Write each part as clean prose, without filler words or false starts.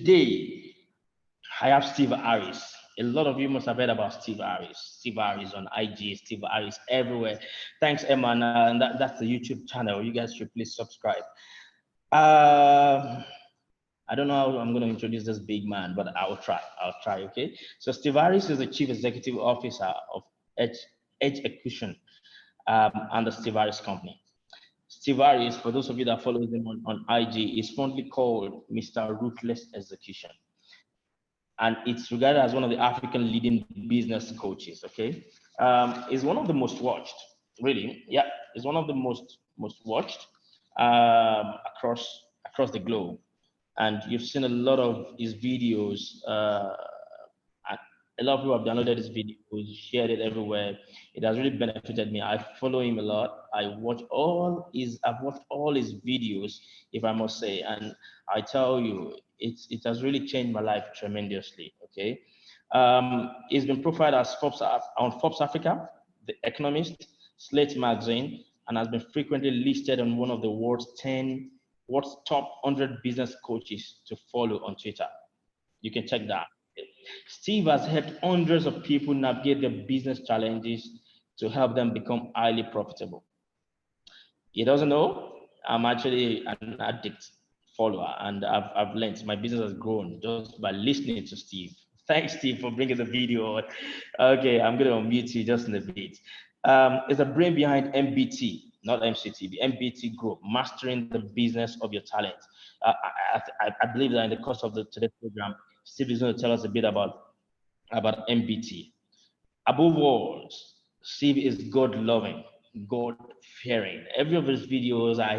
Today, I have Steve Harris. A lot of you must have heard about Steve Harris. Steve Harris on IG, Steve Harris everywhere. Thanks, Emma. And that's the YouTube channel. You guys should please subscribe. I don't know how I'm going to introduce this big man, but I'll try. Okay. So Steve Harris is the Chief Executive Officer of Edge Execution and the Steve Harris Company. Steve Harris, for those of you that follow him on IG, is fondly called Mr. Ruthless Execution. And it's regarded as one of the African leading business coaches, okay? Is one of the most watched, really. Yeah, it's one of the most watched across the globe. And you've seen a lot of his videos. A lot of people have downloaded his videos, shared it everywhere. It has really benefited me. I follow him a lot. I've watched all his videos, if I must say, and I tell you, it has really changed my life tremendously. Okay, he's been profiled as on Forbes Africa, The Economist, Slate magazine, and has been frequently listed on one of the world's top 100 business coaches to follow on Twitter. You can check that. Steve has helped hundreds of people navigate their business challenges to help them become highly profitable. He doesn't know I'm actually an addict follower, and I've learned my business has grown just by listening to Steve. Thanks, Steve, for bringing the video. Okay, I'm going to unmute you just in a bit. It's the brain behind MBT, not MCTV, MBT Group, Mastering the Business of Your Talent. I believe that in the course of today's program, Steve is going to tell us a bit about MBT. Above all, Steve is God-loving, God-fearing. Every of his videos, I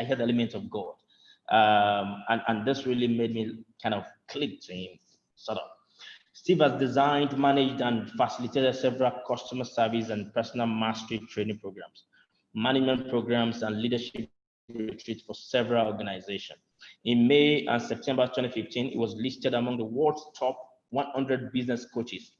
heard elements of God, and this really made me kind of click to him, sort of. Steve has designed, managed, and facilitated several customer service and personal mastery training programs, management programs, and leadership retreats for several organizations. In May and September 2015, he was listed among the world's top 100 business coaches.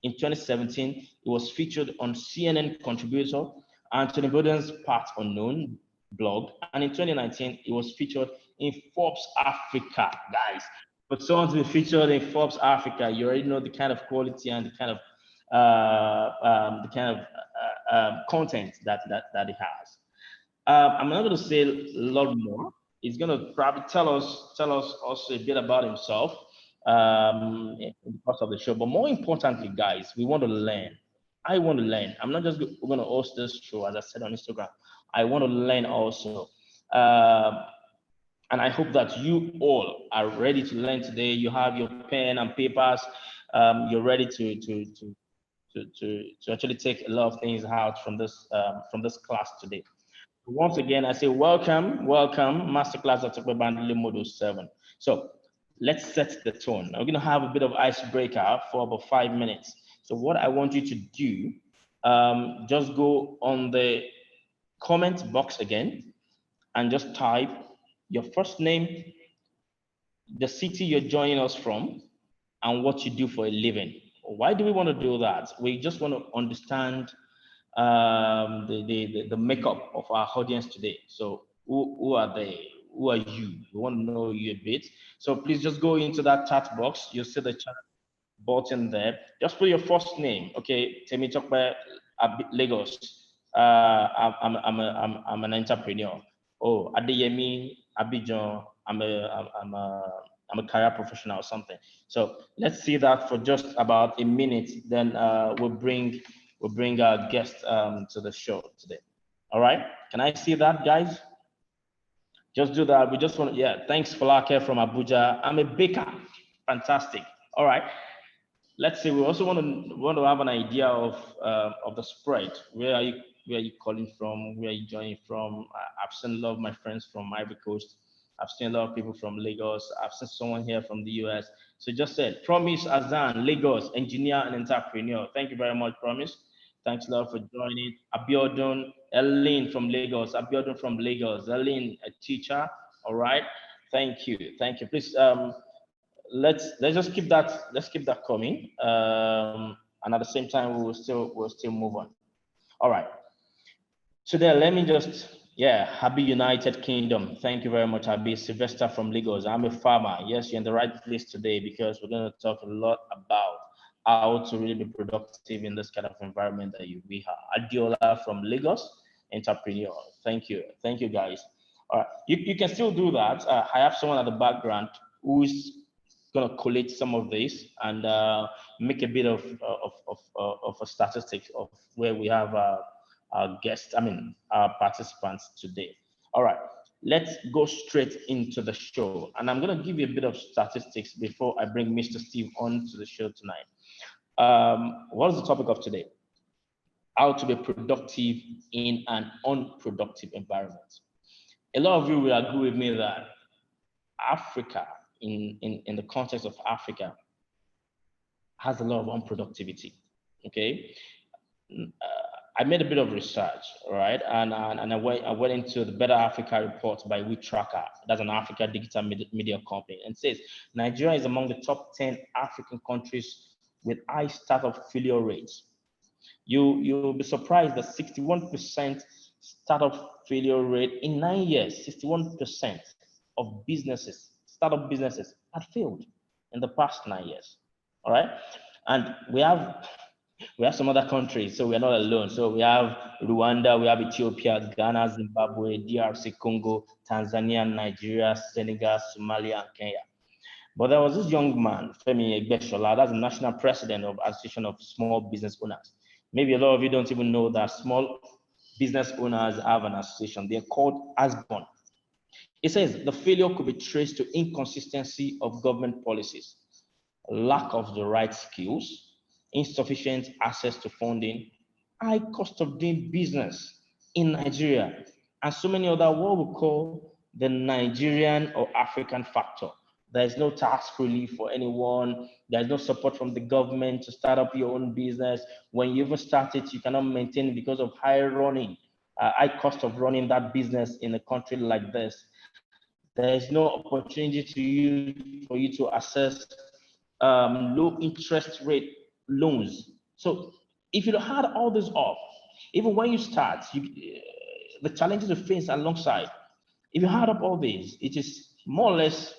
In 2017, he was featured on CNN contributor Anthony Bourdain's Part Unknown blog. And in 2019, he was featured in Forbes Africa, guys. But someone to be featured in Forbes Africa, you already know the kind of quality and the kind of content that he has. I'm not going to say a lot more. He's going to probably tell us also a bit about himself in the course of the show. But more importantly, guys, we want to learn. I want to learn. I'm not just going to host this show, as I said on Instagram. I want to learn also. And I hope that you all are ready to learn today. You have your pen and papers. You're ready to actually take a lot of things out from this class today. Once again, I say welcome, Masterclass at Tope Bandele Module 7. So let's set the tone. We're going to have a bit of icebreaker for about 5 minutes. So what I want you to do, just go on the comment box again and just type your first name, the city you're joining us from, and what you do for a living. Why do we want to do that? We just want to understand the makeup of our audience today. So who are they? Who are you? We want to know you a bit. So please just go into that chat box. You'll see the chat button there. Just put your first name. Okay, Temi Tope, Lagos. I'm an entrepreneur. Oh, Adeyemi, Abidjan. I'm a career professional or something. So let's see that for just about a minute. Then we'll bring our guest to the show today. All right? Can I see that, guys? Just do that. We just want to, yeah. Thanks, Falake from Abuja. I'm a baker. Fantastic. All right. Let's see. We also want to have an idea of the spread. Where are you calling from? Where are you joining from? I've seen a lot of my friends from Ivory Coast. I've seen a lot of people from Lagos. I've seen someone here from the US. So just said, Promise Azan, Lagos, engineer and entrepreneur. Thank you very much, Promise. Thanks a lot for joining. Abiodun, Ellen from Lagos. Abiodun from Lagos. Ellen, a teacher. All right. Thank you. Thank you. Please let's just keep that coming. And at the same time, we'll still move on. All right. So then let me just Yeah, happy United Kingdom. Thank you very much, Abi. Sylvester from Lagos. I'm a farmer. Yes, you're in the right place today because we're going to talk a lot about how to really be productive in this kind of environment that we have. Adiola from Lagos, entrepreneur. Thank you. Thank you, guys. All right, you can still do that. I have someone at the background who's going to collate some of this and make a bit of a statistics of where we have our guests, our participants today. All right, let's go straight into the show. And I'm going to give you a bit of statistics before I bring Mr. Steve on to the show tonight. What is the topic of today? How to be productive in an unproductive environment. A lot of you will agree with me that Africa, in the context of Africa, has a lot of unproductivity. Okay, I made a bit of research, right, and I went into the Better Africa report by We Tracker. That's an Africa digital media company, and it says Nigeria is among the top 10 African countries with high startup failure rates. You'll be surprised that 61% startup failure rate in 9 years. 61% of startup businesses had failed in the past 9 years. All right, and we have some other countries, so we're not alone. So we have Rwanda, we have Ethiopia, Ghana, Zimbabwe, DRC, Congo, Tanzania, Nigeria, Senegal, Somalia, and Kenya. But there was this young man, Femi Egbeshola, that's the national president of Association of Small Business Owners. Maybe a lot of you don't even know that small business owners have an association. They're called ASBON. It says the failure could be traced to inconsistency of government policies, lack of the right skills, insufficient access to funding, high cost of doing business in Nigeria, and so many other what we call the Nigerian or African factor. There's no tax relief for anyone. There's no support from the government to start up your own business. When you even start it, you cannot maintain it because of high cost of running that business in a country like this. There's no opportunity for you to access low interest rate loans. So if you had all this off, even when you start, the challenges you face alongside, if you had up all these, it is more or less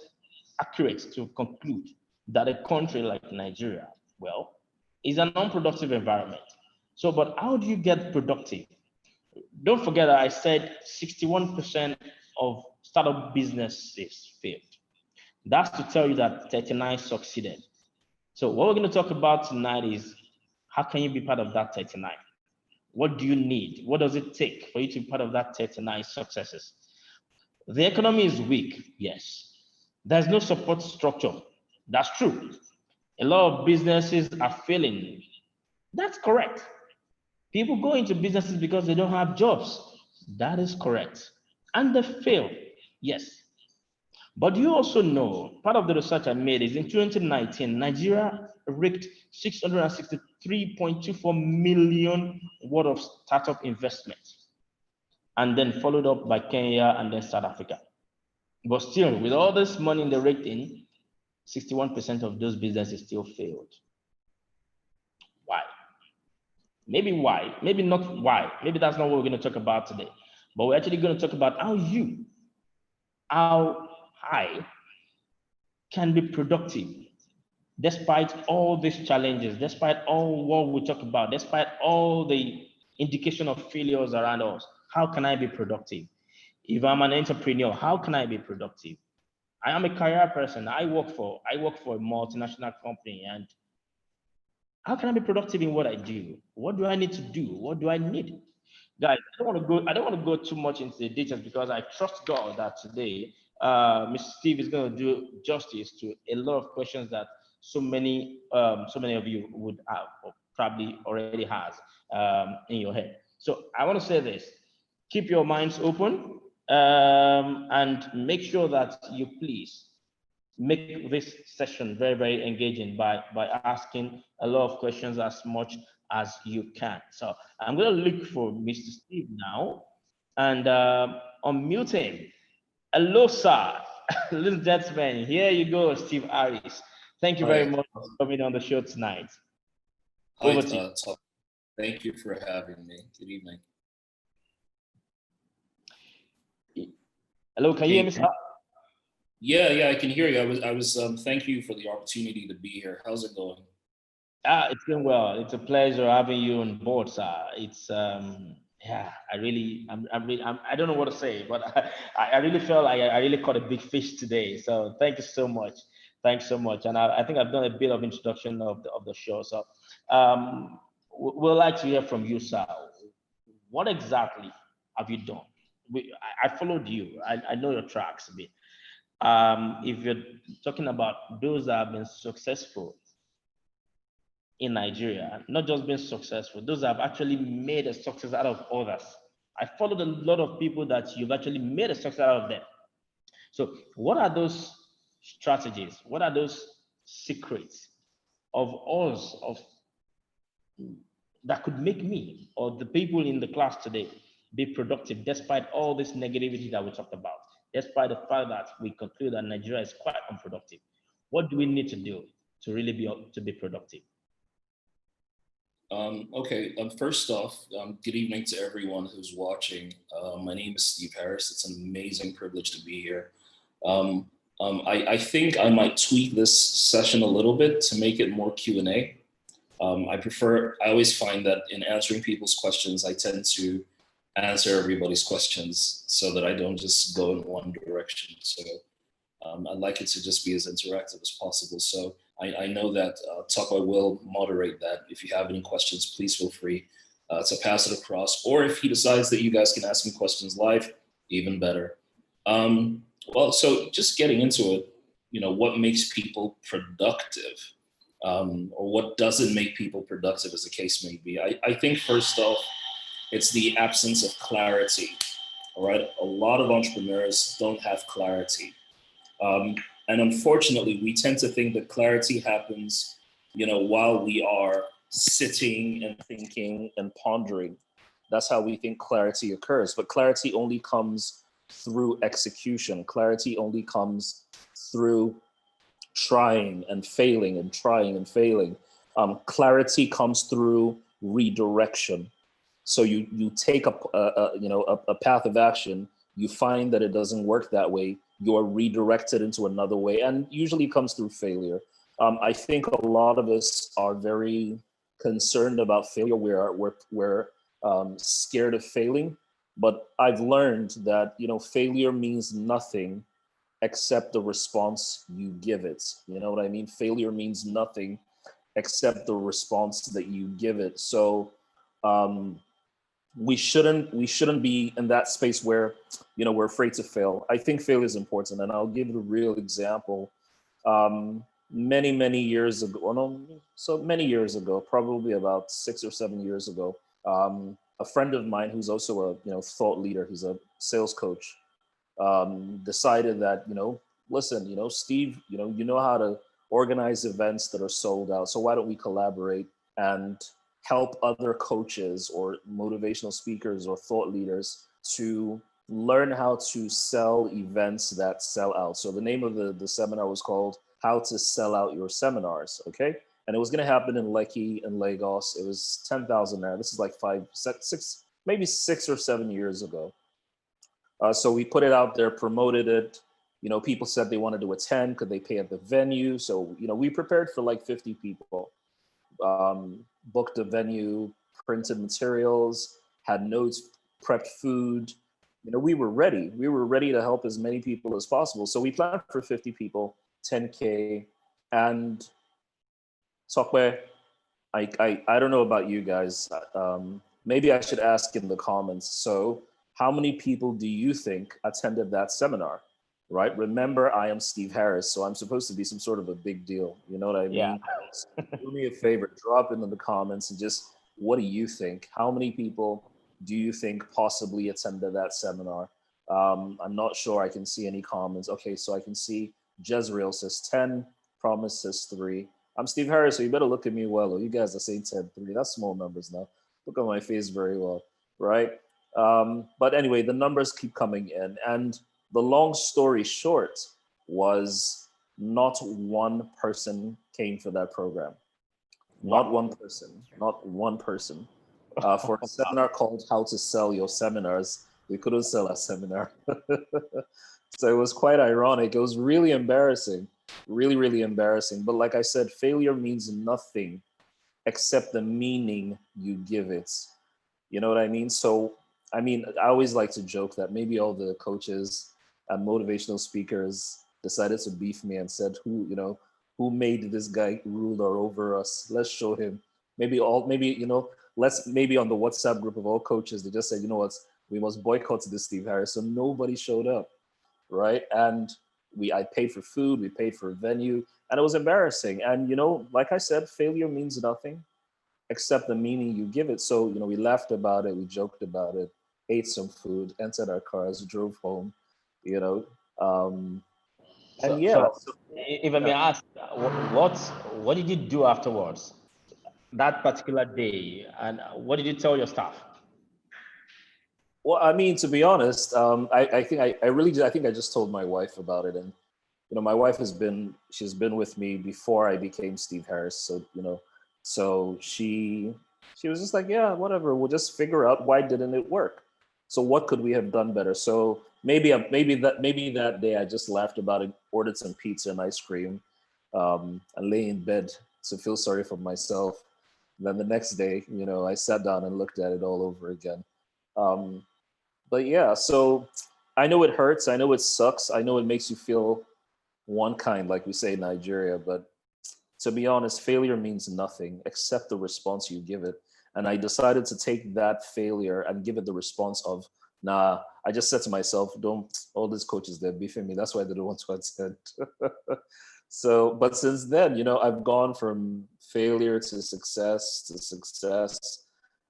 accurate to conclude that a country like Nigeria, well, is an unproductive environment. So, but how do you get productive? Don't forget that I said 61% of startup businesses failed. That's to tell you that 39 succeeded. So what we're going to talk about tonight is how can you be part of that 39? What do you need? What does it take for you to be part of that 39 successes? The economy is weak, yes. There's no support structure. That's true. A lot of businesses are failing. That's correct. People go into businesses because they don't have jobs. That is correct. And they fail, yes. But you also know, part of the research I made is in 2019, Nigeria raked 663.24 million worth of startup investment, and then followed up by Kenya and then South Africa. But still, with all this money in the raked in, 61% of those businesses still failed. Why? Maybe why, maybe not why. Maybe that's not what we're going to talk about today. But we're actually going to talk about how I can be productive despite all these challenges, despite all what we talk about, despite all the indication of failures around us. How can I be productive? If I'm an entrepreneur, how can I be productive? I am a career person. I work for a multinational company, and how can I be productive in what I do? What do I need to do? What do I need? Guys, I don't want to go too much into the details because I trust God that today Mr. Steve is going to do justice to a lot of questions that so many of you would have or probably already has in your head. So I want to say this: keep your minds open and make sure that you please make this session very, very engaging by asking a lot of questions as much as you can. So I'm going to look for Mr. Steve now and unmute him. Hello, sir. Ladies and gentlemen, here you go, Steve Harris. Thank you very much for coming on the show tonight. Over to you. Thank you for having me. Good evening. Hello, can you hear Hey, me, sir? yeah, I can hear you. Thank you for the opportunity to be here. How's it going? It's going well. It's a pleasure having you on board, sir. It's yeah, I don't know what to say, but I really felt like I really caught a big fish today. So thank you so much. Thanks so much. And I think I've done a bit of introduction of the show. So we'd like to hear from you, sir. What exactly have you done? I followed you. I know your tracks a bit. If you're talking about those that have been successful in Nigeria, not just being successful, those that have actually made a success out of others. I followed a lot of people that you've actually made a success out of them. So, what are those strategies? What are those secrets of us of that could make me or the people in the class today be productive despite all this negativity that we talked about, despite the fact that we conclude that Nigeria is quite unproductive? What do we need to do to really be productive? Okay, first off, good evening to everyone who's watching. My name is Steve Harris. It's an amazing privilege to be here. I think I might tweak this session a little bit to make it more Q&A. I always find that in answering people's questions, I tend to answer everybody's questions so that I don't just go in one direction. So I'd like it to just be as interactive as possible. So I know that Tope will moderate that. If you have any questions, please feel free to pass it across. Or if he decides that you guys can ask me questions live, even better. Well, so just getting into it, what makes people productive? Or what doesn't make people productive, as the case may be. I think first off, it's the absence of clarity. All right, a lot of entrepreneurs don't have clarity, and unfortunately, we tend to think that clarity happens, while we are sitting and thinking and pondering. That's how we think clarity occurs. But clarity only comes through execution. Clarity only comes through trying and failing and trying and failing. Clarity comes through redirection. So you take a path of action, you find that it doesn't work that way, you're redirected into another way, and usually comes through failure. I think a lot of us are very concerned about failure. We're scared of failing, but I've learned that failure means nothing except the response you give it. You know what I mean? Failure means nothing except the response that you give it. So we shouldn't be in that space where we're afraid to fail. I think failure is important, and I'll give you a real example. Many years ago, well, no, so many years ago, probably about 6 or 7 years ago, a friend of mine who's also a thought leader, he's a sales coach, decided that, listen, Steve, you know how to organize events that are sold out. So why don't we collaborate and help other coaches or motivational speakers or thought leaders to learn how to sell events that sell out. So the name of the seminar was called How to Sell Out Your Seminars. Okay. And it was going to happen in Lekki and Lagos. It was 10,000 there. This is like maybe 6 or 7 years ago. So we put it out there, promoted it. People said they wanted to attend. Could they pay at the venue? So, we prepared for like 50 people, booked a venue, printed materials, had notes, prepped food. We were ready. We were ready to help as many people as possible. So we planned for 50 people, 10K. And Sokwe, I don't know about you guys. Maybe I should ask in the comments. So how many people do you think attended that seminar? Right? Remember, I am Steve Harris, so I'm supposed to be some sort of a big deal. You know what I mean? Yeah. So do me a favor, drop into the comments and just, what do you think? How many people do you think possibly attended that seminar? I'm not sure I can see any comments. Okay, so I can see Jezreel says 10, Promise says 3. I'm Steve Harris, so you better look at me well. You guys are saying 10, 3. That's small numbers now. Look at my face very well, right? But anyway, the numbers keep coming in. And the long story short was not one person came for that program. Not one person, not one person. For a seminar called How to Sell Your Seminars, We couldn't sell our seminar. So it was quite ironic. It was really embarrassing, really, really embarrassing. But like I said, failure means nothing except the meaning you give it. You know what I mean? So, I mean, I always like to joke that maybe all the coaches and motivational speakers decided to beef me and said, who made this guy ruler over us? Let's show him. Maybe, let's maybe on the WhatsApp group of all coaches, they just said, you know what, we must boycott this Steve Harris. So nobody showed up, right? And I paid for food, we paid for a venue, and it was embarrassing. And like I said, failure means nothing except the meaning you give it. So, we laughed about it, we joked about it, ate some food, entered our cars, drove home, you know. Um, and So, yeah, so so, if I may yeah. ask, what did you do afterwards that particular day, and what did you tell your staff? Well, I mean, to be honest, I think I really did. I think I just told my wife about it. And, my wife she's been with me before I became Steve Harris. So, so she was just like, yeah, whatever. We'll just figure out why didn't it work. So what could we have done better? So maybe that day I just laughed about it, ordered some pizza and ice cream, and lay in bed to feel sorry for myself. And then the next day, I sat down and looked at it all over again. Um, but yeah, so I know it hurts. I know it sucks. I know it makes you feel one kind, like we say in Nigeria. But to be honest, failure means nothing except the response you give it. And I decided to take that failure and give it the response of, nah, I just said to myself, don't, all these coaches, they're beefing me. That's why they don't want to attend. So, but since then, I've gone from failure to success to success.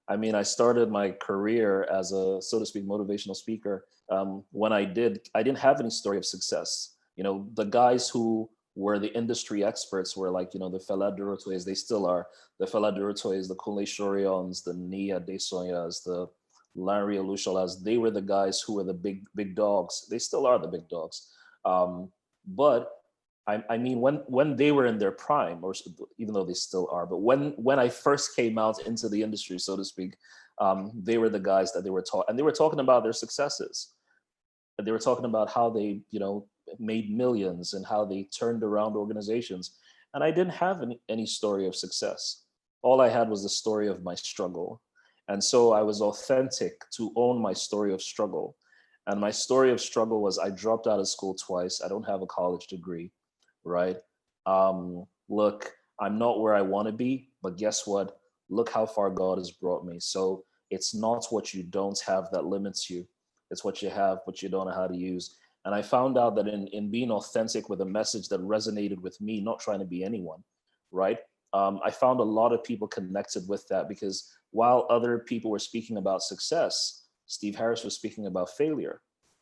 I mean, I started my career as a, so to speak, motivational speaker. When I didn't have any story of success. The guys who were the industry experts were like, the Fela Durotoyes, they still are. The Fela Durotoyes, the Kunle Shorions, the Nia Desonyas, the Larry Olusholas, they were the guys who were the big dogs. They still are the big dogs. But I mean, when they were in their prime, or even though they still are, but when I first came out into the industry, so to speak, they were the guys that they were taught, and they were talking about their successes. And they were talking about how they, made millions and how they turned around organizations. And I didn't have any story of success. All I had was the story of my struggle. And so I was authentic to own my story of struggle. And my story of struggle was I dropped out of school twice. I don't have a college degree, right? Look, I'm not where I want to be, but guess what? Look how far God has brought me. So it's not what you don't have that limits you. It's what you have, but you don't know how to use. And I found out that in being authentic with a message that resonated with me, not trying to be anyone, right? I found a lot of people connected with that because while other people were speaking about success, Steve Harris was speaking about failure.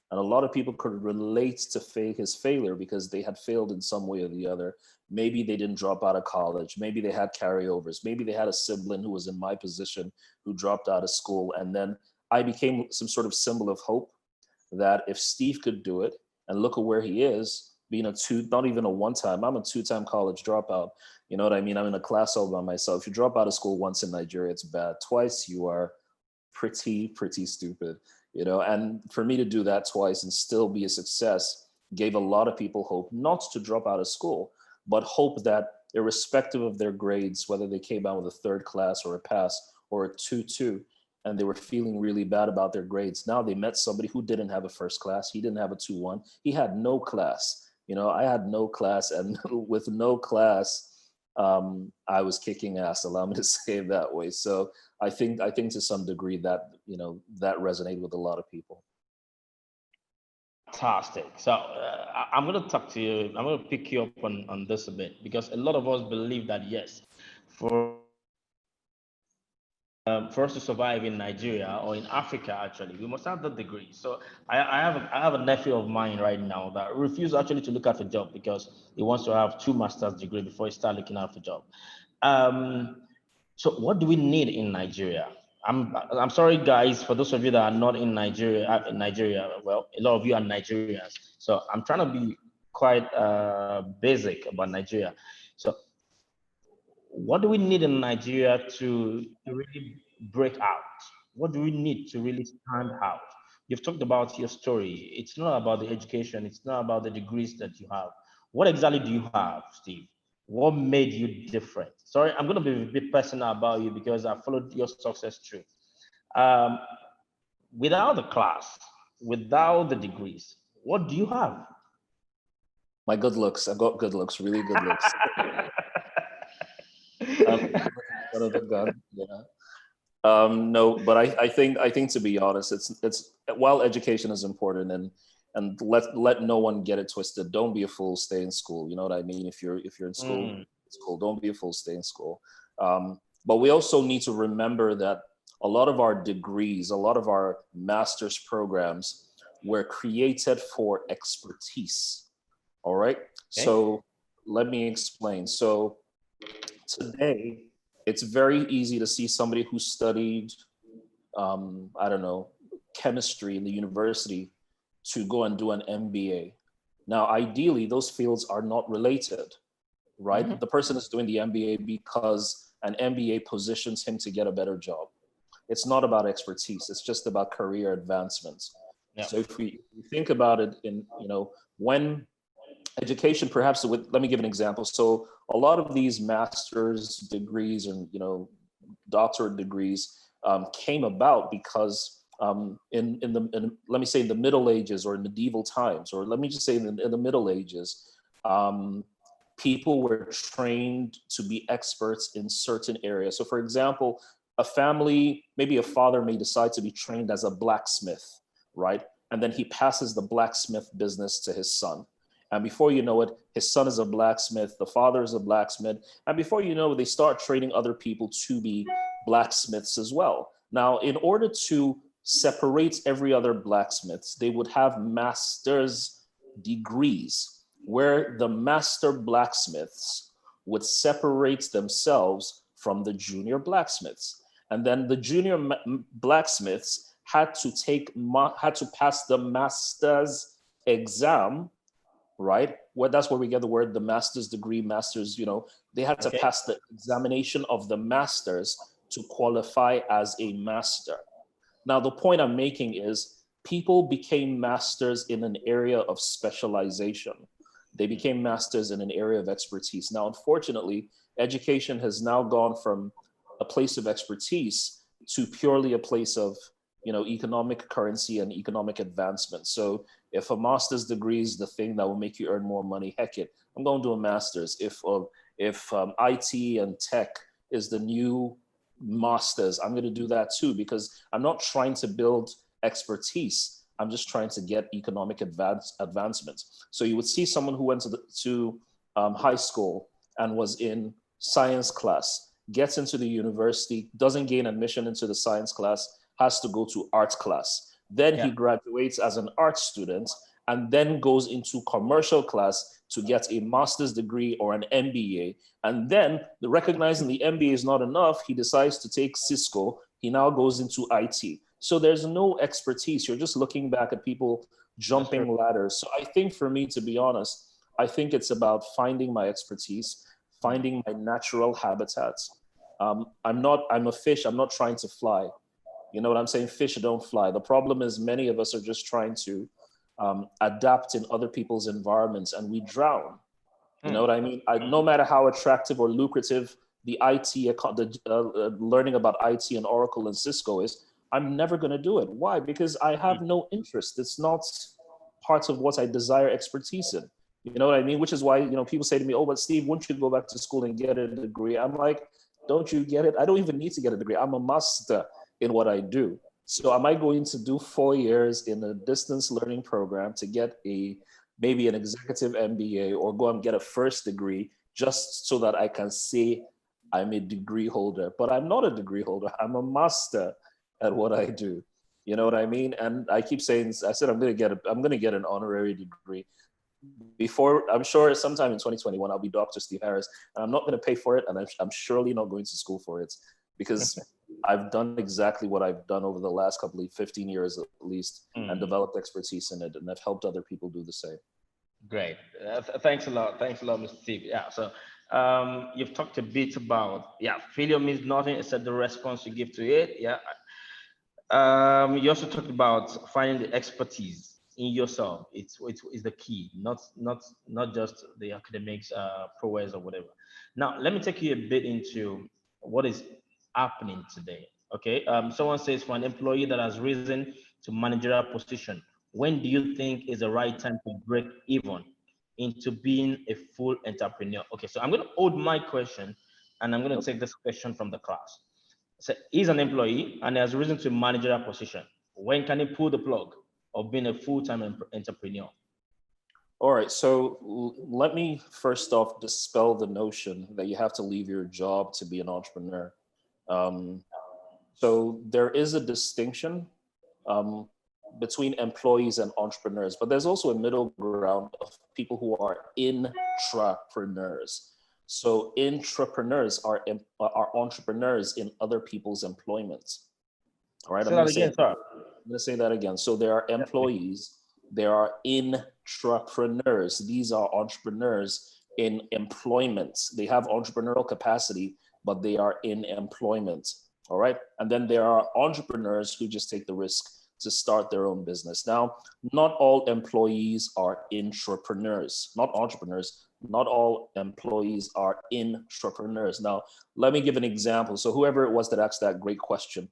And a lot of people could relate to his failure because they had failed in some way or the other. Maybe they didn't drop out of college. Maybe they had carryovers. Maybe they had a sibling who was in my position who dropped out of school. And then I became some sort of symbol of hope that if Steve could do it, and look at where he is, being not even a one-time, I'm a two-time college dropout. You know what I mean? I'm in a class all by myself. If you drop out of school once in Nigeria, it's bad. Twice, you are pretty stupid, and for me to do that twice and still be a success gave a lot of people hope not to drop out of school, but hope that irrespective of their grades, whether they came out with a third class or a pass or a 2-2, and they were feeling really bad about their grades. Now they met somebody who didn't have a first class. He didn't have a 2-1. He had no class. I had no class, and with no class, I was kicking ass. Allow me to say it that way. So I think to some degree that that resonated with a lot of people. Fantastic. So I'm going to talk to you. I'm going to pick you up on this a bit because a lot of us believe that yes, for us to survive in Nigeria or in Africa, actually, we must have the degree. So I have a nephew of mine right now that refuses actually to look out for a job because he wants to have two master's degree before he start looking out for a job. Um, so what do we need in Nigeria? I'm sorry, guys, for those of you that are not in Nigeria. Well, a lot of you are Nigerians, so I'm trying to be quite basic about Nigeria. So what do we need in Nigeria to really break out? What do we need to really stand out? You've talked about your story. It's not about the education. It's not about the degrees that you have. What exactly do you have, Steve? What made you different? Sorry, I'm going to be a bit personal about you because I followed your success tree. Um, Without the class, without the degrees, what do you have? My good looks. I've got good looks, really good looks. Son of a gun. Yeah. No, but I think to be honest, it's while education is important, and let no one get it twisted. Don't be a fool. Stay in school. You know what I mean? If you're in school, Mm, school. Don't be a fool. Stay in school. But we also need to remember that a lot of our degrees, a lot of our master's programs were created for expertise. All right. okay. So let me explain. So today, it's very easy to see somebody who studied, I don't know, chemistry in the university to go and do an MBA. Now, ideally, those fields are not related, right? Mhm. The person is doing the MBA because an MBA positions him to get a better job. It's not about expertise. It's just about career advancement. Yeah. So if we think about it in, when education, perhaps with, let me give an example. So a lot of these master's degrees and doctorate degrees came about because let me say in the Middle Ages or in medieval times, or let me just say in the Middle Ages, um, people were trained to be experts in certain areas. So for example, a family, maybe a father may decide to be trained as a blacksmith, right? And then he passes the blacksmith business to his son. And before you know it, his son is a blacksmith, the father is a blacksmith. And before you know it, they start training other people to be blacksmiths as well. Now, in order to separate every other blacksmiths, they would have master's degrees where the master blacksmiths would separate themselves from the junior blacksmiths. And then the junior blacksmiths had to pass the master's exam, right? Well, that's where we get the word the master's degree, masters, they had to Okay. pass the examination of the masters to qualify as a master. Now, the point I'm making is people became masters in an area of specialization. They became masters in an area of expertise. Now, unfortunately, education has now gone from a place of expertise to purely a place of, economic currency and economic advancement. So if a master's degree is the thing that will make you earn more money, heck it, I'm going to do a master's. If IT and tech is the new masters, I'm going to do that too, because I'm not trying to build expertise. I'm just trying to get economic advancement. So you would see someone who went to high school and was in science class, gets into the university, doesn't gain admission into the science class, has to go to art class. Then he Yeah. graduates as an art student and then goes into commercial class to get a master's degree or an MBA. And then, recognizing the MBA is not enough, he decides to take Cisco. He now goes into IT. So there's no expertise. You're just looking back at people That's true. jumping ladders. So I think for me, to be honest, I think it's about finding my expertise, finding my natural habitats. I'm a fish. I'm not trying to fly. You know what I'm saying? Fish don't fly. The problem is many of us are just trying to adapt in other people's environments and we drown. You know Mm. what I mean? No matter how attractive or lucrative the learning about IT and Oracle and Cisco is, I'm never going to do it. Why? Because I have no interest. It's not part of what I desire expertise in. You know what I mean? Which is why, people say to me, oh, but Steve, wouldn't you go back to school and get a degree? I'm like, don't you get it? I don't even need to get a degree. I'm a master in what I do. So am I going to do 4 years in a distance learning program to get maybe an executive MBA or go and get a first degree just so that I can say I'm a degree holder? But I'm not a degree holder. I'm a master at what I do. You know what I mean? And I keep saying, I said I'm going to get an honorary degree before, I'm sure sometime in 2021 I'll be Dr. Steve Harris, and I'm not going to pay for it, and I'm surely not going to school for it, because I've done exactly what I've done over the last 15 years at least, and Mm. developed expertise in it, and I've helped other people do the same. Great. Thanks a lot. Thanks a lot, Mr. Steve. Yeah. So you've talked a bit about, yeah, failure means nothing except the response you give to it. Yeah. You also talked about finding the expertise in yourself. It's the key, not just the academics, prowess or whatever. Now, let me take you a bit into what is happening today. Okay, someone says for an employee that has risen to managerial position, when do you think is the right time to break even into being a full entrepreneur? Okay, so I'm going to hold my question, and I'm going to take this question from the class. So he's an employee and he has risen to a managerial position. When can he pull the plug of being a full-time entrepreneur? All right, so let me first off dispel the notion that you have to leave your job to be an entrepreneur. Um, so there is a distinction um, between employees and entrepreneurs, but there's also a middle ground of people who are intrapreneurs. So intrapreneurs are entrepreneurs in other people's employment. All right, Say that again, sir. I'm going to say that again. So there are employees, there are intrapreneurs. These are entrepreneurs in employment. They have entrepreneurial capacity, but they are in employment. All right. And then there are entrepreneurs who just take the risk to start their own business. Now, not all employees are intrapreneurs, not entrepreneurs. Not all employees are intrapreneurs. Now, let me give an example. So whoever it was that asked that great question,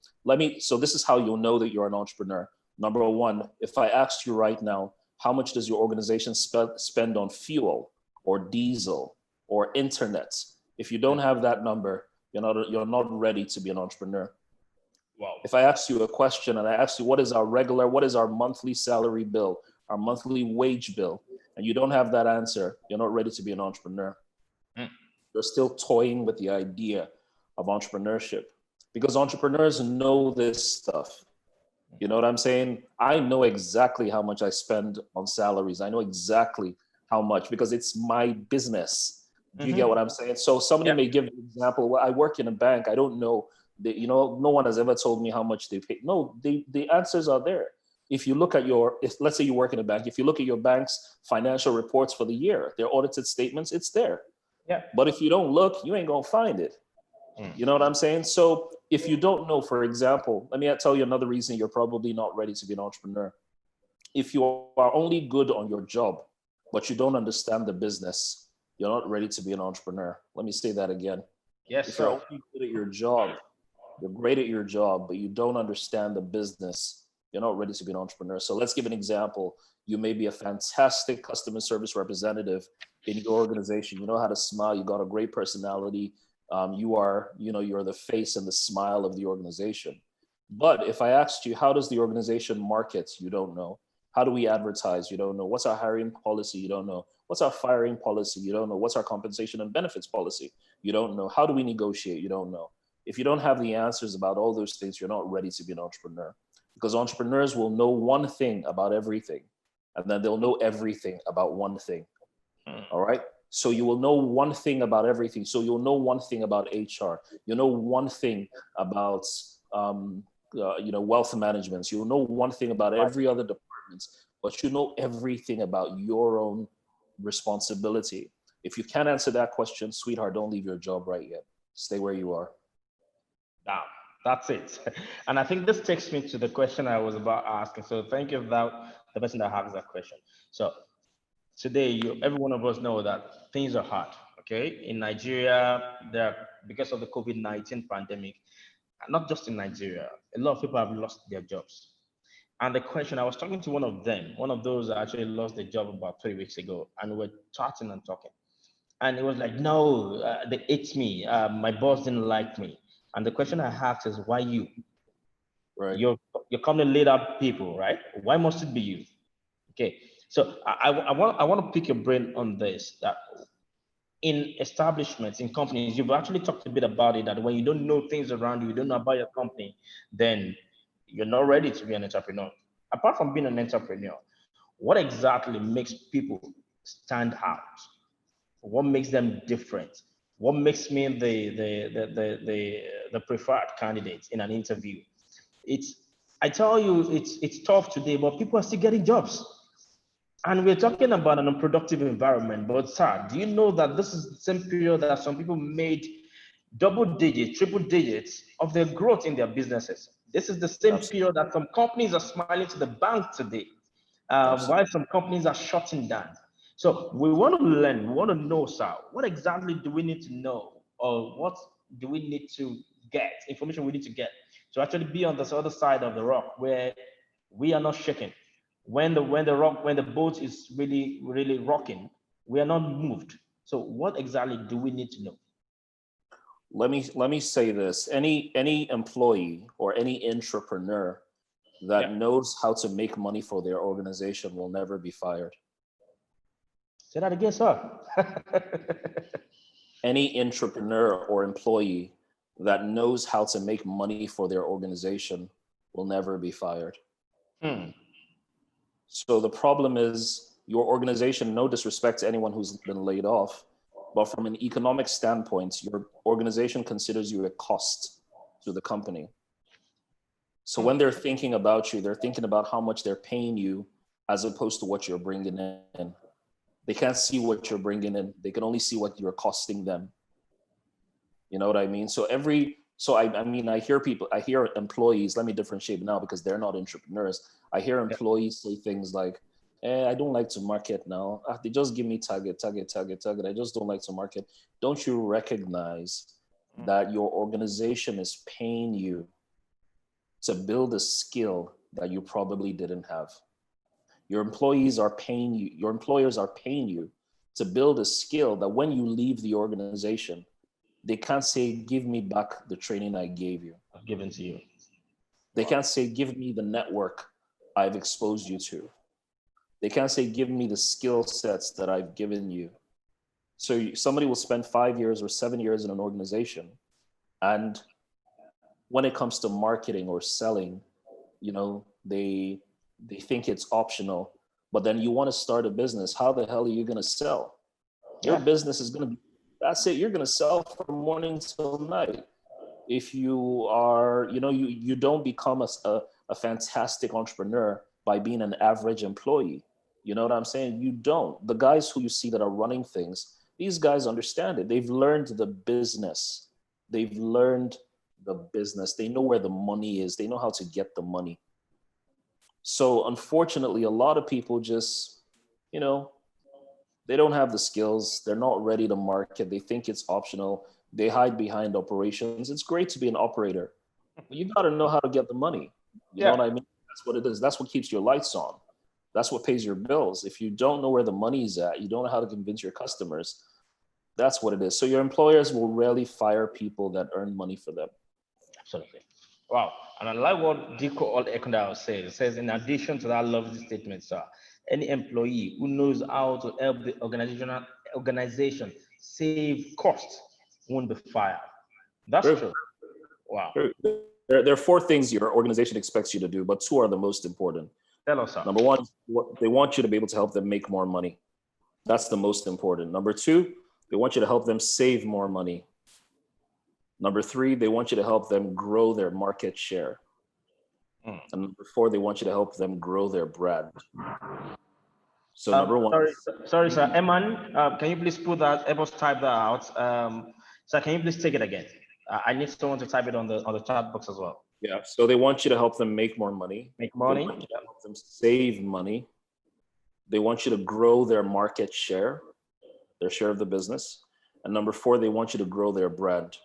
so this is how you'll know that you're an entrepreneur. Number one, if I asked you right now, how much does your organization spend on fuel or diesel or internet? If you don't have that number, you're not ready to be an entrepreneur. Wow. If I ask you a question and I ask you, what is our monthly salary bill, our monthly wage bill, and you don't have that answer, you're not ready to be an entrepreneur. You're still toying with the idea of entrepreneurship because entrepreneurs know this stuff. You know what I'm saying? I know exactly how much I spend on salaries. I know exactly how much because it's my business. Do you get what I'm saying? So somebody may give an example. Well, I work in a bank. I don't know. No one has ever told me how much they pay. No, the answers are there. If you look at let's say you work in a bank, if you look at your bank's financial reports for the year, their audited statements, it's there. Yeah. But if you don't look, you ain't gonna find it. You know what I'm saying? So if you don't know, for example, let me tell you another reason you're probably not ready to be an entrepreneur. If you are only good on your job, but you don't understand the business, you're not ready to be an entrepreneur. Let me say that again. Yes, if you're sir. only good at your job, you're great at your job, but you don't understand the business, you're not ready to be an entrepreneur. So let's give an example. You may be a fantastic customer service representative in your organization. You know how to smile. You got a great personality. You're the face and the smile of the organization. But if I asked you, how does the organization market? You don't know. How do we advertise? You don't know. What's our hiring policy? You don't know. What's our firing policy? You don't know. What's our compensation and benefits policy? You don't know. How do we negotiate? You don't know. If you don't have the answers about all those things, you're not ready to be an entrepreneur, because entrepreneurs will know one thing about everything, and then they'll know everything about one thing. All right. So you will know one thing about everything. So you'll know one thing about HR. You know one thing about wealth management. You'll know one thing about every other department, but you know everything about your own responsibility. If you can't answer that question, sweetheart, don't leave your job right yet. Stay where you are. Now, that's it. And I think this takes me to the question I was about asking. So thank you for the person that asked that question. So today, every one of us know that things are hard. Okay, in Nigeria, because of the COVID-19 pandemic, not just in Nigeria, a lot of people have lost their jobs. And the question, I was talking to one of them, one of those that actually lost their job about 3 weeks ago, and we're chatting and talking. And it was like, no, they ate me. My boss didn't like me. And the question I asked is, why you? Right. You're coming laid up people, right? Why must it be you? Okay. So I want to pick your brain on this. That in establishments, in companies, you've actually talked a bit about it. That when you don't know things around you, you don't know about your company, then you're not ready to be an entrepreneur. Apart from being an entrepreneur, what exactly makes people stand out? What makes them different? What makes me the preferred candidate in an interview? I tell you, it's tough today, but people are still getting jobs. And we're talking about an unproductive environment. But sir, do you know that this is the same period that some people made double digits, triple digits of their growth in their businesses? This is the same Absolutely. period that some companies are smiling to the bank today, while some companies are shutting down. So we want to learn, we want to know, sir, what exactly do we need to know, or what do we need to get, information we need to get to actually be on this other side of the rock where we are not shaking. When the boat is really rocking, we are not moved. So what exactly do we need to know? Let me say this. Any employee or any entrepreneur that Yeah. knows how to make money for their organization will never be fired. Say that again, sir. Any entrepreneur or employee that knows how to make money for their organization will never be fired. Hmm. So the problem is your organization, no disrespect to anyone who's been laid off, but from an economic standpoint, your organization considers you a cost to the company. So when they're thinking about you, they're thinking about how much they're paying you as opposed to what you're bringing in. They can't see what you're bringing in. They can only see what you're costing them. You know what I mean? I mean, I hear employees, let me differentiate now because they're not entrepreneurs. I hear employees say things like, I don't like to market now. They just give me target. I just don't like to market. Don't you recognize that your organization is paying you to build a skill that you probably didn't have? Your employees are paying you, your employers are paying you to build a skill that when you leave the organization, they can't say, give me back the training I gave you. I've given to you. They can't say, give me the network I've exposed you to. They can't say, give me the skill sets that I've given you. So somebody will spend 5 years or 7 years in an organization. And when it comes to marketing or selling, you know, they think it's optional. But then you want to start a business. How the hell are you going to sell? Your business is going to be, that's it. You're going to sell from morning till night. If you are, you know, you don't become a fantastic entrepreneur by being an average employee. You know what I'm saying? You don't. The guys who you see that are running things, these guys understand it. They've learned the business. They've learned the business. They know where the money is. They know how to get the money. So unfortunately, a lot of people just, you know, they don't have the skills. They're not ready to market. They think it's optional. They hide behind operations. It's great to be an operator, but you got to know how to get the money. You know Yeah. what I mean? That's what it is. That's what keeps your lights on. That's what pays your bills. If you don't know where the money is at, you don't know how to convince your customers. That's what it is. So your employers will rarely fire people that earn money for them. Absolutely. Wow. And I like what Diko Ekondao says. It says, in addition to that lovely statement, sir, any employee who knows how to help the organization save costs won't be fired. That's True. true. Wow. True. There are four things your organization expects you to do, but two are the most important. Tell us, sir. Number one, they want you to be able to help them make more money. That's the most important. Number two, they want you to help them save more money. Number three, they want you to help them grow their market share. And number four, they want you to help them grow their brand. So number one. Sorry, sir. Eman, can you please put that? Help us type that out. Sir, can you please take it again? I need someone to type it on the chat box as well. Yeah. So they want you to help them make more money. Make money. They want you to help them save money. They want you to grow their market share, their share of the business. And number four, they want you to grow their brand.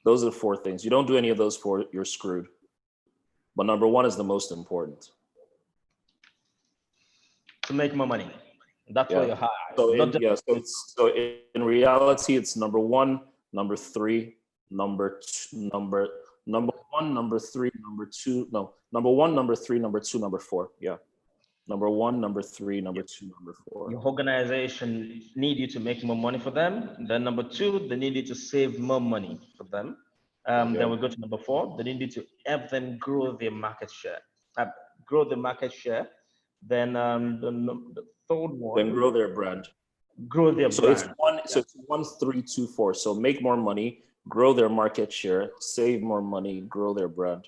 Those are the four things. You don't do any of those four, you're screwed. But number one is the most important. To make more money. That's why you're hired. So in reality, it's number one, number three, number one, number three, number two. No, number one, number three, number two, number four. Yeah. Number one, number three, number two, number four. Your organization need you to make more money for them. Then number two, they need you to save more money for them. Then we go to number four, they need you to help them grow their market share. Then the third one. Then grow their brand. Grow their brand. So it's 1, 3, 2, 4. So make more money, grow their market share, save more money, grow their brand.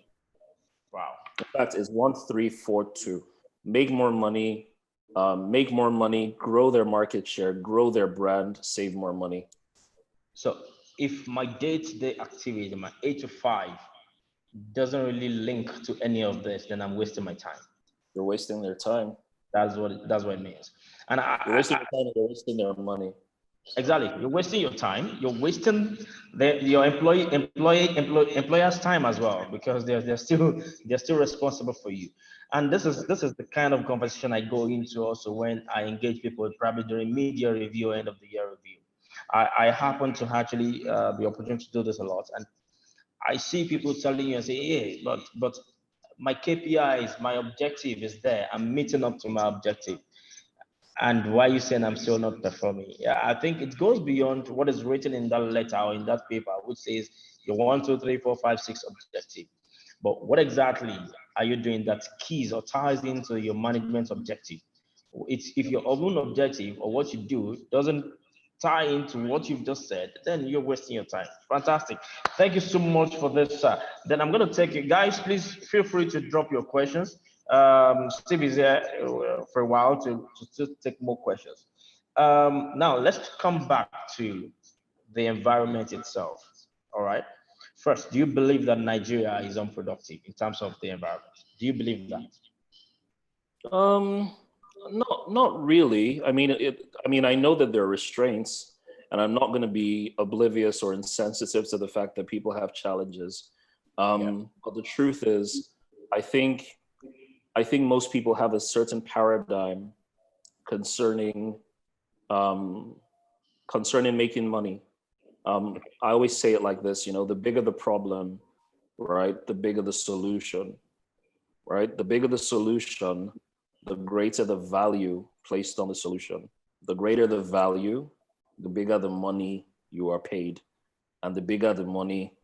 Wow. In fact, it's 1, 3, 4, 2. Make more money, grow their market share, grow their brand, save more money. So if my day-to-day activity, my 8 to 5, doesn't really link to any of this, then I'm wasting my time. You're wasting their time. That's what it means. And You're wasting their time and you're wasting their money. exactly, you're wasting your time. You're wasting your employer's time as well, because they're still responsible for you. And this is the kind of conversation I go into also when I engage people, probably during media review, end of the year review. I happen to actually the opportunity to do this a lot, and I see people telling you and say, hey, but my KPIs, my objective is there. I'm meeting up to my objective. And why are you saying I'm still not performing? Yeah, I think it goes beyond what is written in that letter or in that paper, which says your 1, 2, 3, 4, 5, 6 objective. But what exactly are you doing that keys or ties into your management objective? It's if your own objective or what you do doesn't tie into what you've just said, then you're wasting your time. Fantastic. Thank you so much for this. Then I'm going to take you guys. Please feel free to drop your questions. Steve is here for a while to still take more questions. Now, let's come back to the environment itself. All right. First, do you believe that Nigeria is unproductive in terms of the environment? Do you believe that? Not really. I mean, I know that there are restraints, and I'm not going to be oblivious or insensitive to the fact that people have challenges. But the truth is, I think most people have a certain paradigm concerning making money. I always say it like this, the bigger the problem, right, the bigger the solution, right? The bigger the solution, the greater the value placed on the solution. The greater the value, the bigger the money you are paid. And the bigger the money,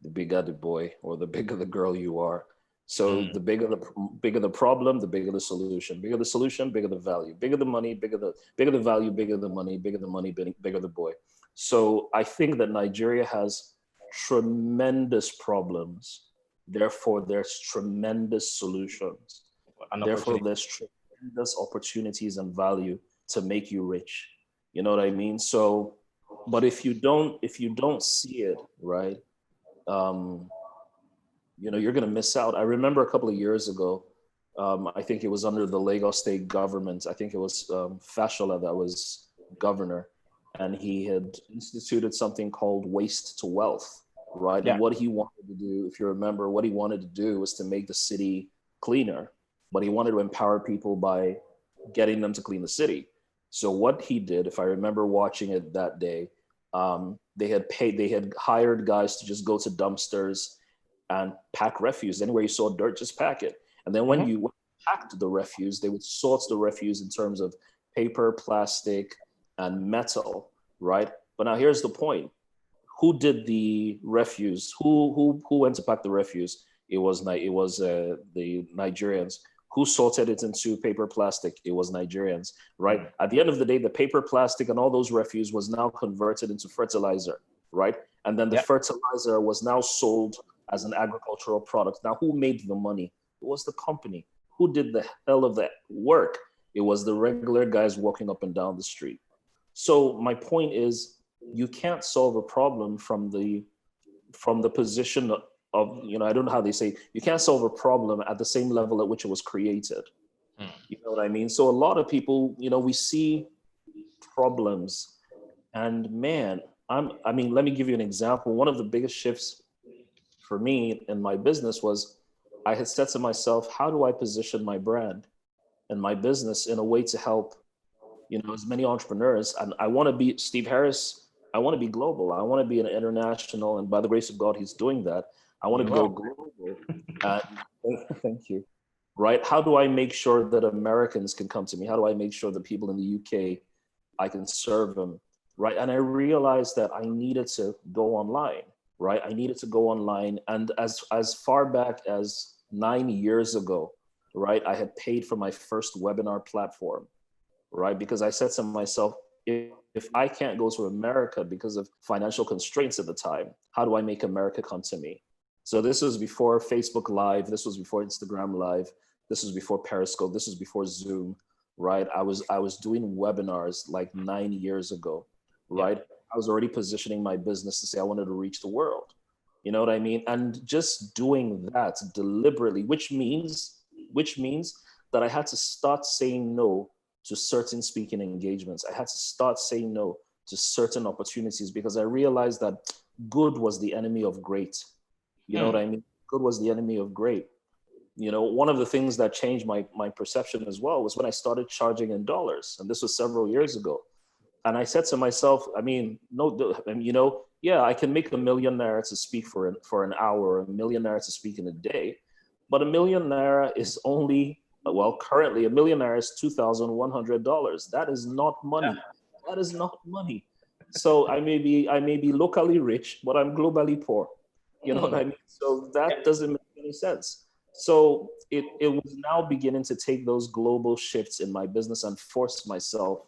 the bigger the boy or the bigger the girl you are. So the bigger the problem, the bigger the solution. Bigger the solution, bigger the value. Bigger the money, bigger the value, bigger the money, bigger the boy. So I think that Nigeria has tremendous problems. Therefore, there's tremendous solutions. Therefore, there's tremendous opportunities and value to make you rich. You know what I mean? So, but if you don't see it, right, you're going to miss out. I remember a couple of years ago, I think it was under the Lagos state government. I think it was Fashola that was governor, and he had instituted something called waste to wealth, right? Yeah. And what he wanted to do, if you remember, what he wanted to do was to make the city cleaner, but he wanted to empower people by getting them to clean the city. So what he did, if I remember watching it that day, they had hired guys to just go to dumpsters and pack refuse. Anywhere you saw dirt, just pack it. And then when you packed the refuse, they would sort the refuse in terms of paper, plastic, and metal, right? But now here's the point. Who did the refuse? Who went to pack the refuse? It was the Nigerians. Who sorted it into paper, plastic? It was Nigerians, right? At the end of the day, the paper, plastic, and all those refuse was now converted into fertilizer, right? And then the fertilizer was now sold as an agricultural product. Now, who made the money? It was the company. Who did the hell of that work? It was the regular guys walking up and down the street. So my point is, you can't solve a problem from the position of, I don't know how they say, you can't solve a problem at the same level at which it was created. You know what I mean? So a lot of people, we see problems, and man, let me give you an example. One of the biggest shifts for me in my business was I had said to myself, how do I position my brand and my business in a way to help, as many entrepreneurs? And I want to be Steve Harris. I want to be global. I want to be an international. And by the grace of God, he's doing that. I want to go global. Thank you. Right? How do I make sure that Americans can come to me? How do I make sure that people in the UK, I can serve them? Right? And I realized that I needed to go online. Right? I needed to go online. And as far back as 9 years ago, right, I had paid for my first webinar platform, right? Because I said to myself, if I can't go to America because of financial constraints at the time, how do I make America come to me? So this was before Facebook Live. This was before Instagram Live. This was before Periscope. This was before Zoom, right? I was doing webinars like 9 years ago, right? I was already positioning my business to say I wanted to reach the world, You know what I mean? And just doing that deliberately, which means that I had to start saying no to certain speaking engagements. I had to start saying no to certain opportunities because I realized that good was the enemy of great. You know what I mean? Good was the enemy of great. You know, one of the things that changed my perception as well was when I started charging in dollars, and this was several years ago. And I said to myself, I mean, no, you know, yeah, I can make $1 million to speak for an hour, or $1 million to speak in a day, but $1 million is only, well, currently $1 million is $2,100. That is not money. That is not money. So I may be locally rich, but I'm globally poor. You know what I mean? So that doesn't make any sense. So it was now beginning to take those global shifts in my business and force myself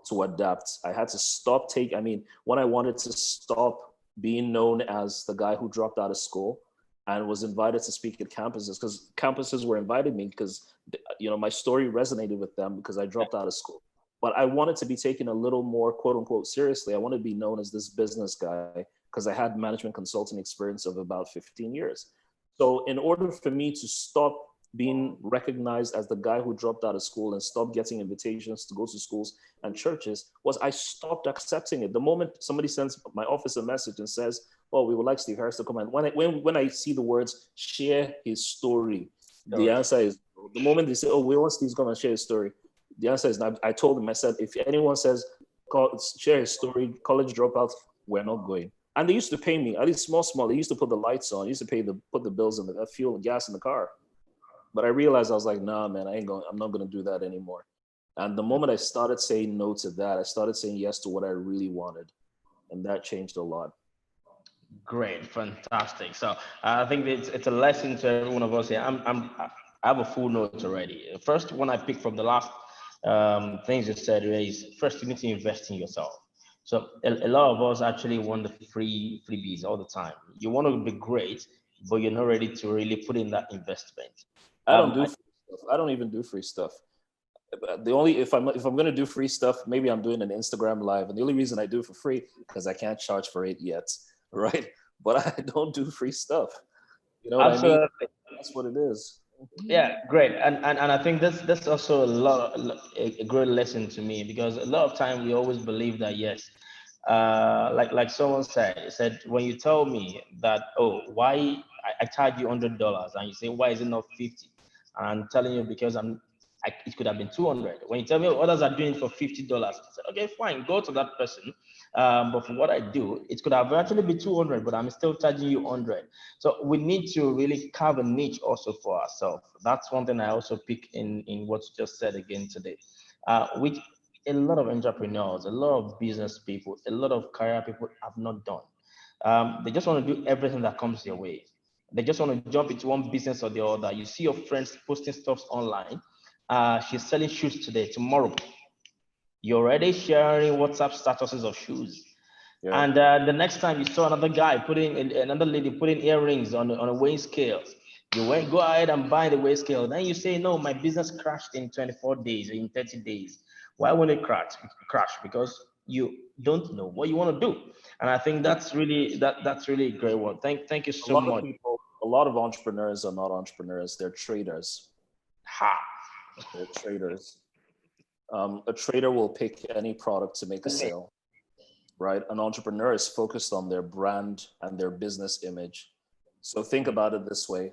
to adapt. I had to stop I mean, when I wanted to stop being known as the guy who dropped out of school and was invited to speak at campuses, because campuses were inviting me because, you know, my story resonated with them because I dropped out of school. But I wanted to be taken a little more, quote unquote, seriously. I wanted to be known as this business guy because I had management consulting experience of about 15 years. So in order for me to stop being recognized as the guy who dropped out of school and stopped getting invitations to go to schools and churches, was I stopped accepting it. The moment somebody sends my office a message and says, "Oh, we would like Steve Harris to come," and when I see the words "share his story," the answer is, the moment they say, "Oh, we want Steve's going to share his story," the answer is not. I told them, I said, if anyone says share his story, college dropouts, we're not going. And they used to pay me, at least small. They used to put the lights on. They used to put the bills in the fuel and gas in the car. But I realized, I was like, nah, man, I'm not going to do that anymore. And the moment I started saying no to that, I started saying yes to what I really wanted. And that changed a lot. Great, fantastic. So I think it's a lesson to every one of us here. I have a full note already. First one I picked from the last things you said is first you need to invest in yourself. So a lot of us actually want the freebies all the time. You want to be great, but you're not ready to really put in that investment. I don't do I, free stuff. I don't even do free stuff. The only if I'm gonna do free stuff, maybe I'm doing an Instagram live, and the only reason I do it for free because I can't charge for it yet, right? But I don't do free stuff. You know what I mean? Absolutely. That's what it is. Yeah, great. And I think that's also a great lesson to me because a lot of time we always believe that yes, like someone said when you tell me that, oh, why I charge you $100 and you say why is it not 50, and I'm telling you because it could have been 200. When you tell me others are doing it for $50, I said okay, fine, go to that person. But for what I do, it could have actually been 200, but I'm still charging you 100. So we need to really carve a niche also for ourselves. That's one thing I also pick in what you just said again today, which a lot of entrepreneurs, a lot of business people, a lot of career people have not done. They just want to do everything that comes their way. They just want to jump into one business or the other. You see your friends posting stuff online. She's selling shoes today, tomorrow. You're already sharing WhatsApp statuses of shoes. Yeah. And the next time you saw another guy another lady putting earrings on a weighing scale, you went go ahead and buy the weighing scale. Then you say, no, my business crashed in 24 days, in 30 days. Why won't it crash? Crash because you don't know what you want to do. And I think that's really a great one. Thank you A so lot of much. people, a lot of entrepreneurs are not entrepreneurs. They're traders. Ha. They're traders. A trader will pick any product to make a sale, right? An entrepreneur is focused on their brand and their business image. So think about it this way.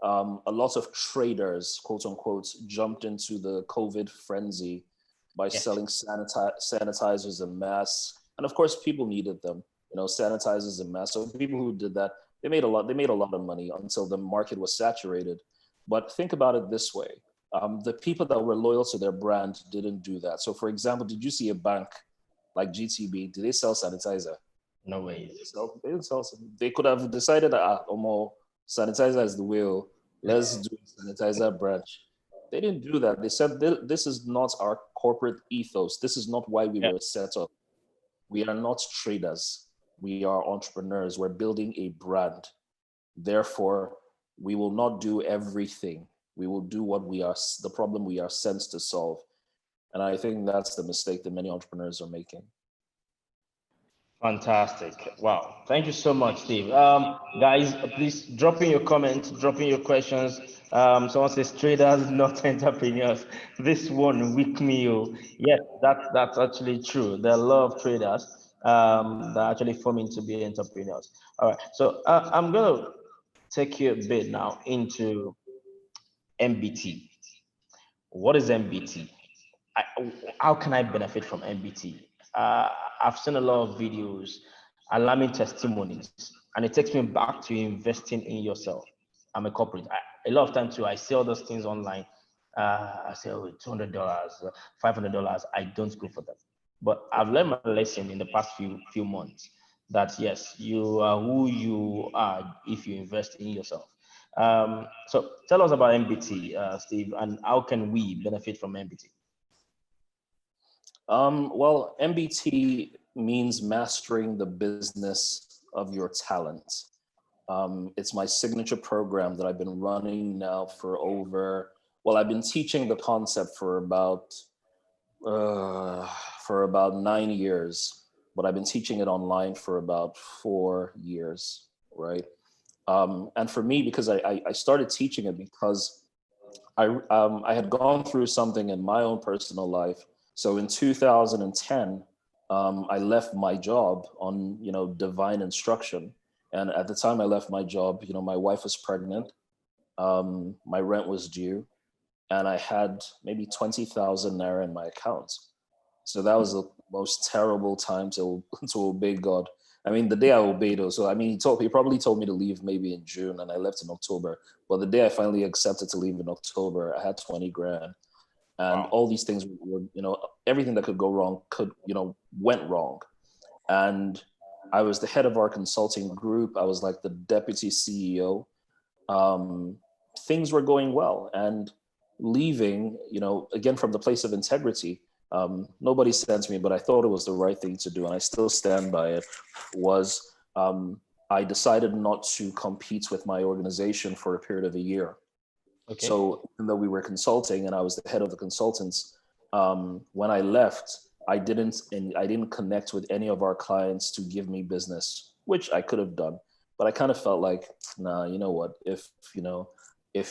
A lot of traders, quote unquote, jumped into the COVID frenzy by Yes. selling sanitizers and masks. And of course, people needed them, you know, sanitizers and masks. So people who did that, they made a lot of money until the market was saturated. But think about it this way. The people that were loyal to their brand didn't do that. So for example, did you see a bank like GTB? Do they sell sanitizer? No ways. They didn't sell some. They could have decided that Omo, sanitizer is the will. Let's do a sanitizer branch. They didn't do that. They said this is not our corporate ethos. This is not why we Yeah. were set up. We are not traders. We are entrepreneurs. We're building a brand. Therefore, we will not do everything. We will do the problem we are sent to solve. And I think that's the mistake that many entrepreneurs are making. Fantastic. Wow. Thank you so much, Steve. Guys, please drop in your comments, drop in your questions. Someone says traders, not entrepreneurs. This one weak me. Oh. Yes, that's actually true. There are a lot of traders that are actually forming to be entrepreneurs. All right. So I'm gonna take you a bit now into MBT. What is MBT? How can I benefit from MBT? I've seen a lot of videos, alarming testimonies, and it takes me back to investing in yourself. I'm a corporate. A lot of times too, I see all those things online. I say, oh, $200, $500. I don't go for them. But I've learned my lesson in the past few months that yes, you are who you are if you invest in yourself. So tell us about MBT, Steve, and how can we benefit from MBT? Well, MBT means mastering the business of your talent. It's my signature program that I've been running now for well, I've been teaching the concept for about 9 years, but I've been teaching it online for about 4 years, right? And for me, because I started teaching it because I had gone through something in my own personal life. So in 2010, I left my job on, divine instruction. And at the time I left my job, my wife was pregnant, my rent was due, and I had maybe 20,000 naira in my account. So that was the most terrible time to to obey God. I mean, the day I obeyed, so I mean, he probably told me to leave maybe in June, and I left in October. But the day I finally accepted to leave in October, I had 20 grand, and Wow. all these things were, everything that could go wrong went wrong. And I was the head of our consulting group. I was like the deputy CEO. Um, Things were going well, and leaving, again from the place of integrity. Nobody sent me, but I thought it was the right thing to do, and I still stand by it. Was I decided not to compete with my organization for a period of a year. Okay. So even though we were consulting and I was the head of the consultants, when I left, I didn't connect with any of our clients to give me business, which I could have done. But I kind of felt like, nah, you know what? If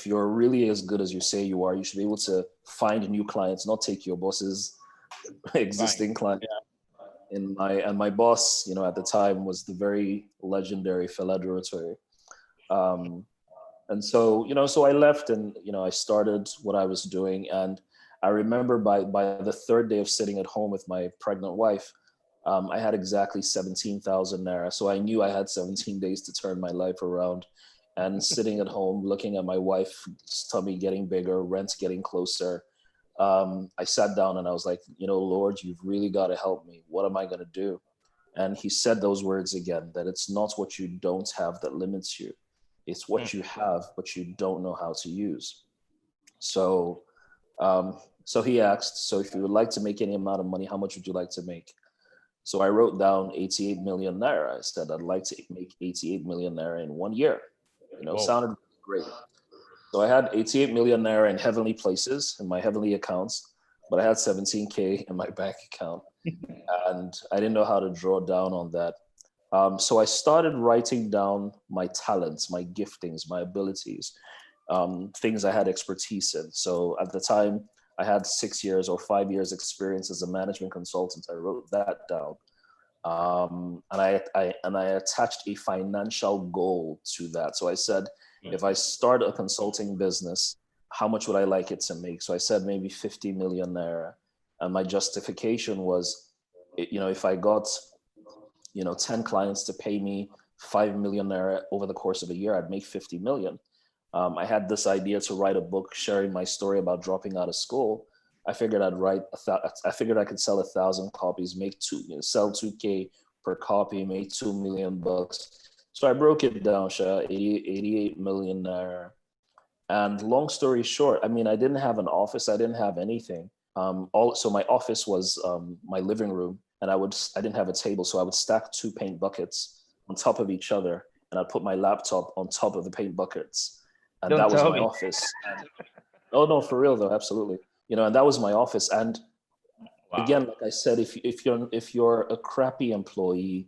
you're really as good as you say you are, you should be able to find new clients, not take your boss's Fine. existing client. And my boss, at the time was the very legendary Fela Duratory. Um, and so I left, and I started what I was doing. And I remember by the third day of sitting at home with my pregnant wife, I had exactly 17,000 naira. So I knew I had 17 days to turn my life around. And sitting at home, looking at my wife's tummy getting bigger, rent getting closer, I sat down and I was like, Lord, you've really got to help me. What am I going to do? And he said those words again, that it's not what you don't have that limits you. It's Mm. what you have, but you don't know how to use. So, so he asked, so if you would like to make any amount of money, how much would you like to make? So I wrote down 88 million naira. I said, I'd like to make 88 million naira in 1 year. Whoa. Sounded great. So I had 88 million naira in heavenly places in my heavenly accounts, but I had 17K in my bank account, and I didn't know how to draw down on that. So I started writing down my talents, my giftings, my abilities, things I had expertise in. So at the time, I had 6 years or 5 years experience as a management consultant. I wrote that down, and I attached a financial goal to that. So I said, Mm. if I start a consulting business, how much would I like it to make? So I said maybe 50 million naira, and my justification was, if I got 10 clients to pay me 5 million naira over the course of a year, I'd make 50 million. I had this idea to write a book sharing my story about dropping out of school. I figured I figured I could sell 1,000 copies, sell 2K per copy, make 2 million bucks. So I broke it down, 88 million naira. And long story short, I mean, I didn't have an office. I didn't have anything. So my office was my living room, and I didn't have a table, so I would stack two paint buckets on top of each other, and I'd put my laptop on top of the paint buckets, and Don't that was tell my me. office. And, oh no, for real though, absolutely. And that was my office. And Wow. again, like I said, if you're a crappy employee,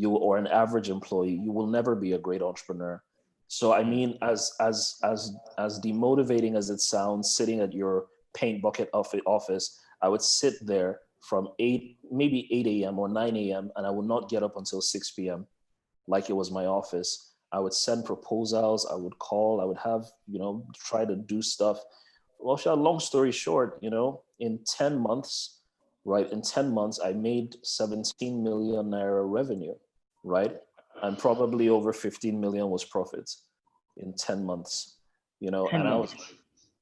or an average employee, you will never be a great entrepreneur. So I mean, as demotivating as it sounds, sitting at your paint bucket office, I would sit there from maybe 8 a.m. or 9 a.m. and I would not get up until 6 p.m. like it was my office. I would send proposals, I would call, I would have, try to do stuff. Well, long story short, in 10 months, right? In 10 months, I made 17 million naira revenue, right? And probably over 15 million was profits in 10 months, 10 and I was, months.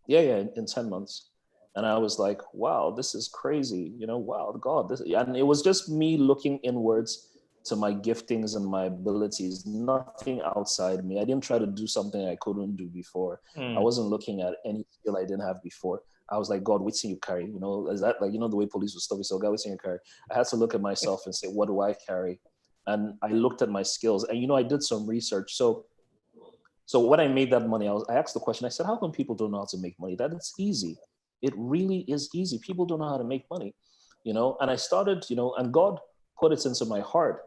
yeah, in 10 months. And I was like, wow, this is crazy. Wow, God, and it was just me looking inwards to my giftings and my abilities, nothing outside me. I didn't try to do something I couldn't do before. I Mm. wasn't looking at any skill I didn't have before. I was like, God, what's in you carry? Is that like, the way police would stop you? So, God, what's in you carry? I had to look at myself and say, what do I carry? And I looked at my skills and, I did some research. So when I made that money, I asked the question, I said, how come people don't know how to make money? That it's easy. It really is easy. People don't know how to make money, and I started, and God put it into my heart.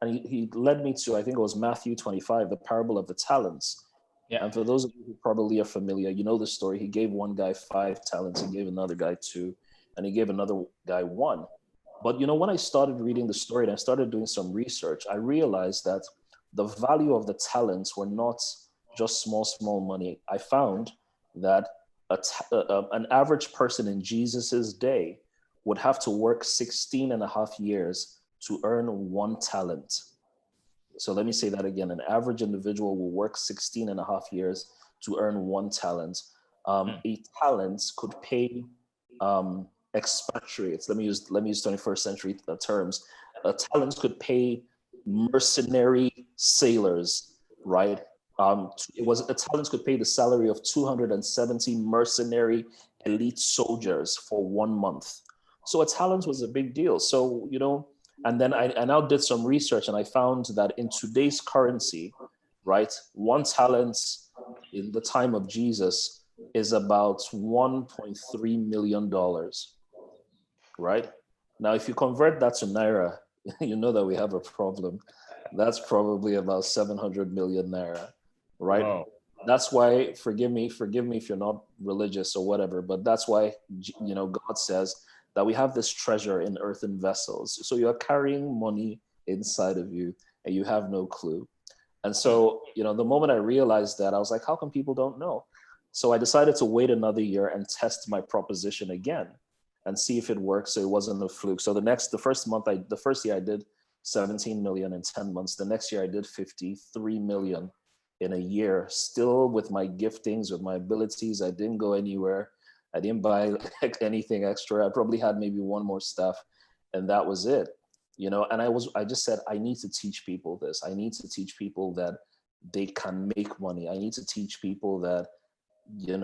And he led me to, I think it was Matthew 25, the parable of the talents. Yeah. And for those of you who probably are familiar, you know the story. He gave one guy 5 talents, he gave another guy 2, and he gave another guy 1. But when I started reading the story and I started doing some research, I realized that the value of the talents were not just small money. I found that an average person in Jesus's day would have to work 16 and a half years to earn 1 talent. So let me say that again. An average individual will work 16 and a half years to earn 1 talent. Mm. A talent could pay expatriates. Let me use 21st century terms. A talent could pay mercenary sailors, right? A talent could pay the salary of 270 mercenary elite soldiers for 1 month. So a talent was a big deal. So and then I now did some research and I found that in today's currency, right, 1 talent in the time of Jesus is about $1.3 million, right? Now, if you convert that to Naira, you know that we have a problem. That's probably about 700 million Naira, right? Wow. That's why, forgive me if you're not religious or whatever, but that's why, God says that we have this treasure in earthen vessels. So you're carrying money inside of you and you have no clue. And Mm. so, the moment I realized that, I was like, how come people don't know? So I decided to wait another year and test my proposition again and see if it works. So it wasn't a fluke. So the first year I did 17 million in 10 months. The next year I did 53 million in a year, still with my giftings, with my abilities. I didn't go anywhere. I didn't buy anything extra. I probably had maybe one more stuff and that was it. And I just said, I need to teach people this. I need to teach people that they can make money. I need to teach people that, you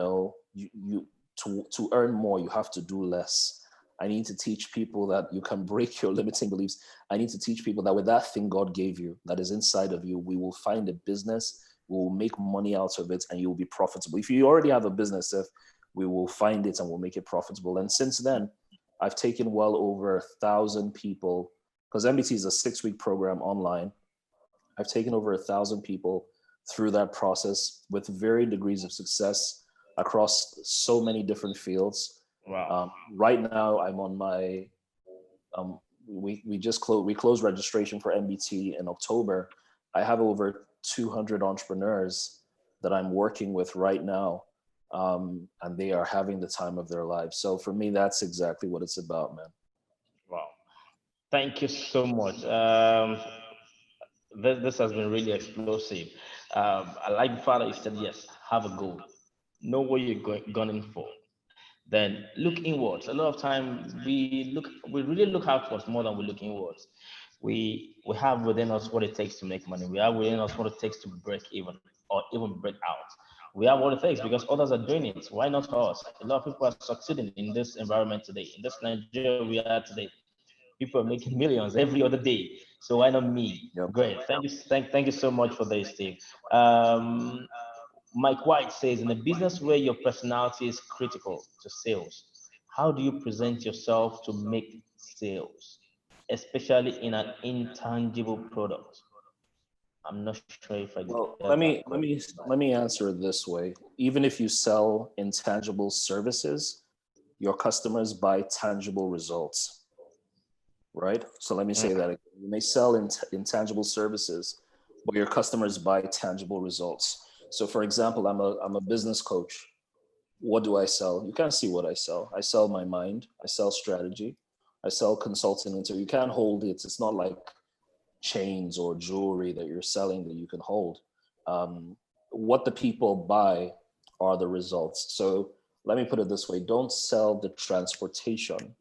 to earn more, you have to do less. I need to teach people that you can break your limiting beliefs. I need to teach people that with that thing God gave you, that is inside of you, we will find a business, we will make money out of it, and you will be profitable. If you already have a business, if we will find it and we'll make it profitable. And since then, I've taken well over 1,000 people, because MBT is a 6-week program online. I've taken over 1,000 people through that process with varying degrees of success across so many different fields. Wow. Right now, I'm on my we closed registration for MBT in October. I have over 200 entrepreneurs that I'm working with right now, and they are having the time of their lives. So for me, that's exactly what it's about, man. Wow. Thank you so much. This has been really explosive. I like the fact that you said, yes, have a goal, know what you're gunning for, then look inwards. A lot of time we really look outwards more than we look inwards. We have within us what it takes to make money. We have within us what it takes to break even or even break out. We have what it takes because others are doing it. Why not us? A lot of people are succeeding in this environment today, in this Nigeria we are today. People are making millions every other day. So why not me? Yep. Great. Thank you so much for this, Steve. Um, Mike White says, in a business where your personality is critical to sales, how do you present yourself to make sales? especially in an intangible product? I'm not sure if I Well, get let that me let correct. me let me answer it this way. Even if you sell intangible services, your customers buy tangible results, right? So let me say that again. You may sell intangible services, but your customers buy tangible results. So for example, I'm a business coach. What do I sell? You can't see what I sell. I sell my mind. I sell strategy. I sell consulting into. You can't hold it. It's not like chains or jewelry that you're selling that you can hold. What the people buy are the results. So let me put it this way: don't sell the transportation,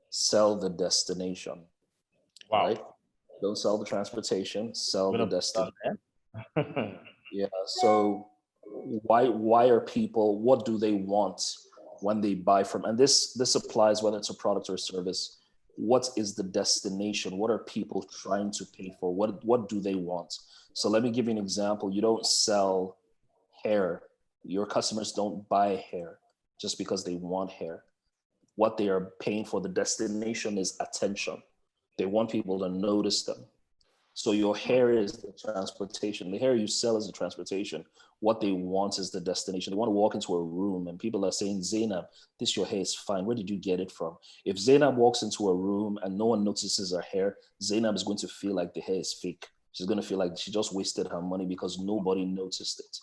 sell the destination. Right? Wow. Don't sell the transportation, sell I'm the gonna put destination. that there. Yeah. So why are people, what do they want when they buy from, and this applies whether it's a product or a service. What is the destination? What are people trying to pay for? What do they want? So let me give you an example. You don't sell hair. Your customers don't buy hair just because they want hair. What they are paying for, the destination is attention. They want people to notice them. So your hair is the transportation. The hair you sell is the transportation. What they want is the destination. They want to walk into a room and people are saying, Zainab, this your hair is fine. Where did you get it from? If Zainab walks into a room and no one notices her hair, Zainab is going to feel like the hair is fake. She's going to feel like she just wasted her money because nobody noticed it.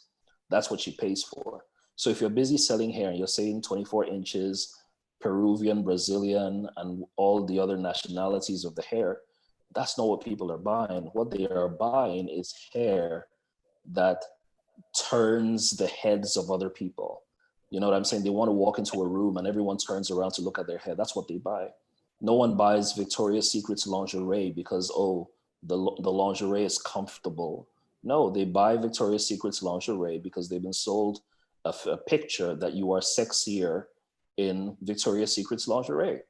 That's what she pays for. So if you're busy selling hair and you're saying 24 inches, Peruvian, Brazilian, and all the other nationalities of the hair, that's not what people are buying. What they are buying is hair that turns the heads of other people. You know what I'm saying? They want to walk into a room and everyone turns around to look at their hair. That's what they buy. No one buys Victoria's Secret's lingerie because, oh, the lingerie is comfortable. No, they buy Victoria's Secret's lingerie because they've been sold a picture that you are sexier in Victoria's Secret's lingerie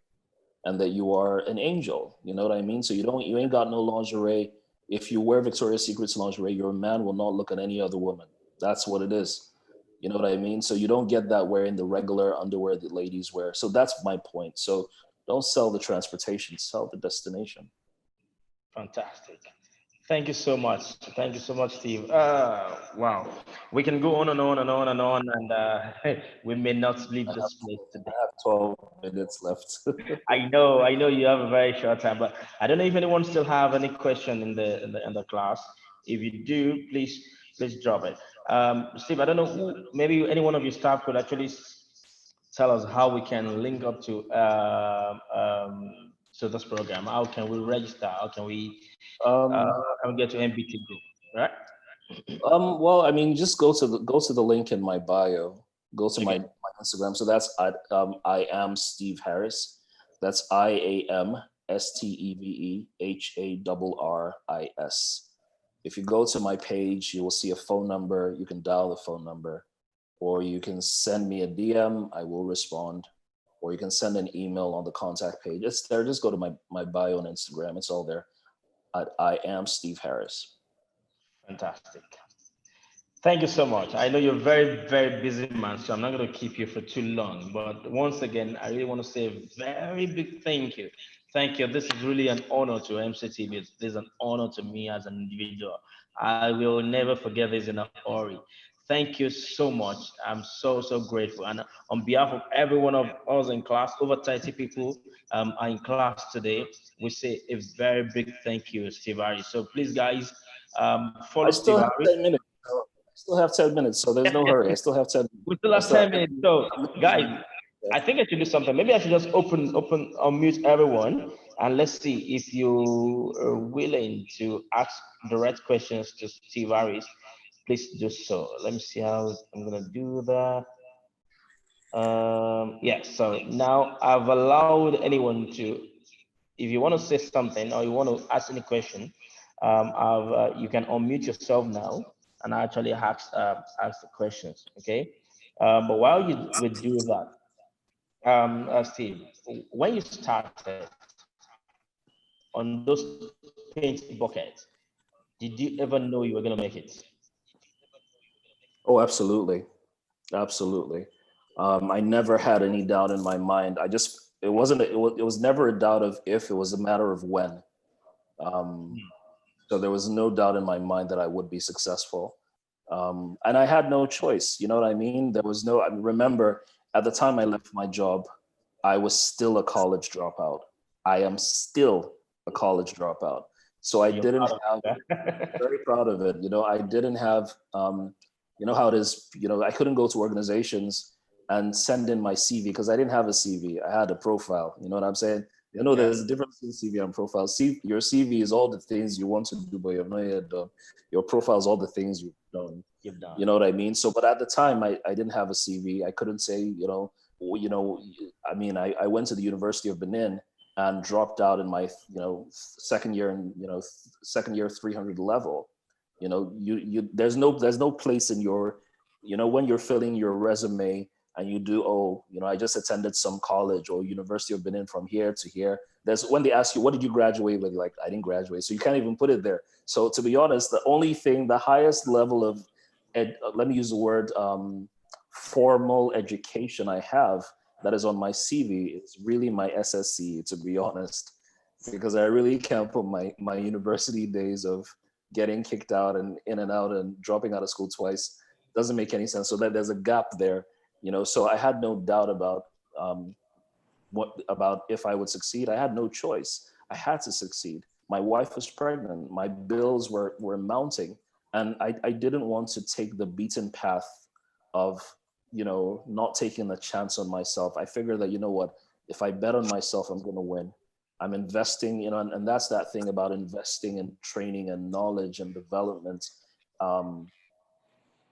and that you are an angel. You know what I mean? So you ain't got no lingerie. If you wear Victoria's Secret's lingerie, your man will not look at any other woman. That's what it is. You know what I mean? So you don't get that wearing the regular underwear that ladies wear. So that's my point. So don't sell the transportation, sell the destination. Fantastic. Thank you so much. Thank you so much, Steve. Wow. We can go on and on and on and on, and we may not leave this place today. I have 12 minutes left. I know you have a very short time, but I don't know if anyone still have any question in the class. If you do, please drop it. Steve, I don't know who, maybe any one of your staff could actually tell us how we can link up to this program. How can we register? um, How can we get to MBT group? Right? well, I mean, just go to the link in my bio. Go to Okay. my Instagram. So that's at I am Steve Harris. That's IAMSTEVEHARRIS. If you go to my page, you will see a phone number. You can dial the phone number, or you can send me a DM. I will respond, or you can send an email on the contact page. It's there. Just go to my bio on Instagram. It's all there. At I am Steve Harris. Fantastic. Thank you so much. I know you're a very, very busy man, so I'm not going to keep you for too long. But once again, I really want to say a very big thank you. Thank you. This is really an honor to MCTV. This is an honor to me as an individual. I will never forget this in a hurry. Thank you so much. I'm so grateful. And on behalf of every one of us in class, over 30 people are in class today, we say a very big thank you, Steve Harry. So please, guys, follow I Steve still have Harry. 10 minutes. I still have 10 minutes, so there's no hurry. I still have 10 minutes. We still I have still 10 minutes. So, guys, yeah. I think I should do something. Maybe I should just unmute everyone, and let's see if you are willing to ask direct questions to Steve Harris. Please do so. Let me see how I'm gonna do that. Yeah. So now I've allowed anyone to, if you want to say something or you want to ask any question, you can unmute yourself now and actually ask the questions. Okay. But while you would do that, Steve, when you started on those paint buckets, did you ever know you were gonna make it? Oh, absolutely, absolutely. I never had any doubt in my mind. It was never a doubt of if. It was a matter of when. So there was no doubt in my mind that I would be successful. And I had no choice. You know what I mean? There was no, I remember at the time I left my job, I was still a college dropout. I am still a college dropout. So I You're didn't proud have, of that. very proud of it. I didn't have, you know how it is, I couldn't go to organizations and send in my CV because I didn't have a CV. I had a profile. You know what I'm saying? Yeah, There's a difference between CV and profile. Your CV is all the things you want to do, but you've not yet done. Your profile is all the things you've done. you've done. You know what I mean? So, but at the time, I didn't have a CV. I couldn't say, I mean, I went to the University of Benin and dropped out in my, second year and, second year 300 level. There's no place in your, when you're filling your resume and you do, I just attended some college or University of Benin from here to here. There's when they ask you, what did you graduate with? You're like, I didn't graduate. So you can't even put it there. So to be honest, the highest level of, let me use the word, formal education I have that is on my CV is really my SSC, to be honest, because I really can't put my university days of getting kicked out and in and out and dropping out of school twice. Doesn't make any sense. So that there's a gap there, So I had no doubt um, about if I would succeed. I had no choice. I had to succeed. My wife was pregnant. My bills were mounting, and I didn't want to take the beaten path of not taking the chance on myself. I figured that what, if I bet on myself, I'm going to win. I'm investing, and that's that thing about investing in training and knowledge and development. Um,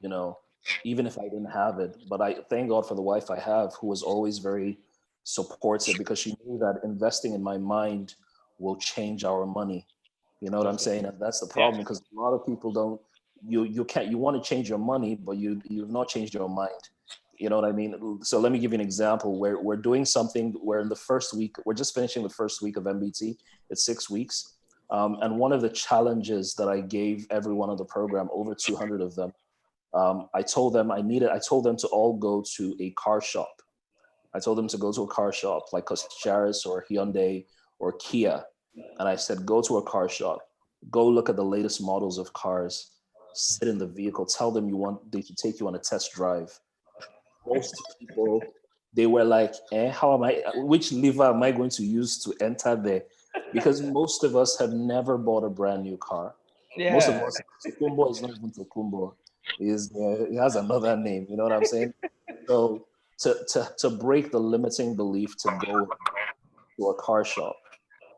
you know, Even if I didn't have it. But I thank God for the wife I have, who was always very supportive because she knew that investing in my mind will change our money. You know what I'm saying? And that's the Yeah. problem because a lot of people don't. You want to change your money, but you've not changed your mind. You know what I mean? So let me give you an example where we're doing something where in the first week, we're just finishing the first week of MBT. It's 6 weeks. And one of the challenges that I gave everyone on the program, over 200 of them, I told them to all go to a car shop. I told them to go to a car shop like Coscharis or Hyundai or Kia. And I said, go to a car shop, go look at the latest models of cars, sit in the vehicle, tell them they should take you on a test drive. Most people, they were like, which lever am I going to use to enter there? Because most of us have never bought a brand new car. Most of Yeah. us, Tokumbo is not even Tokumbo. It has another name. You know what I'm saying? So to break the limiting belief to go to a car shop,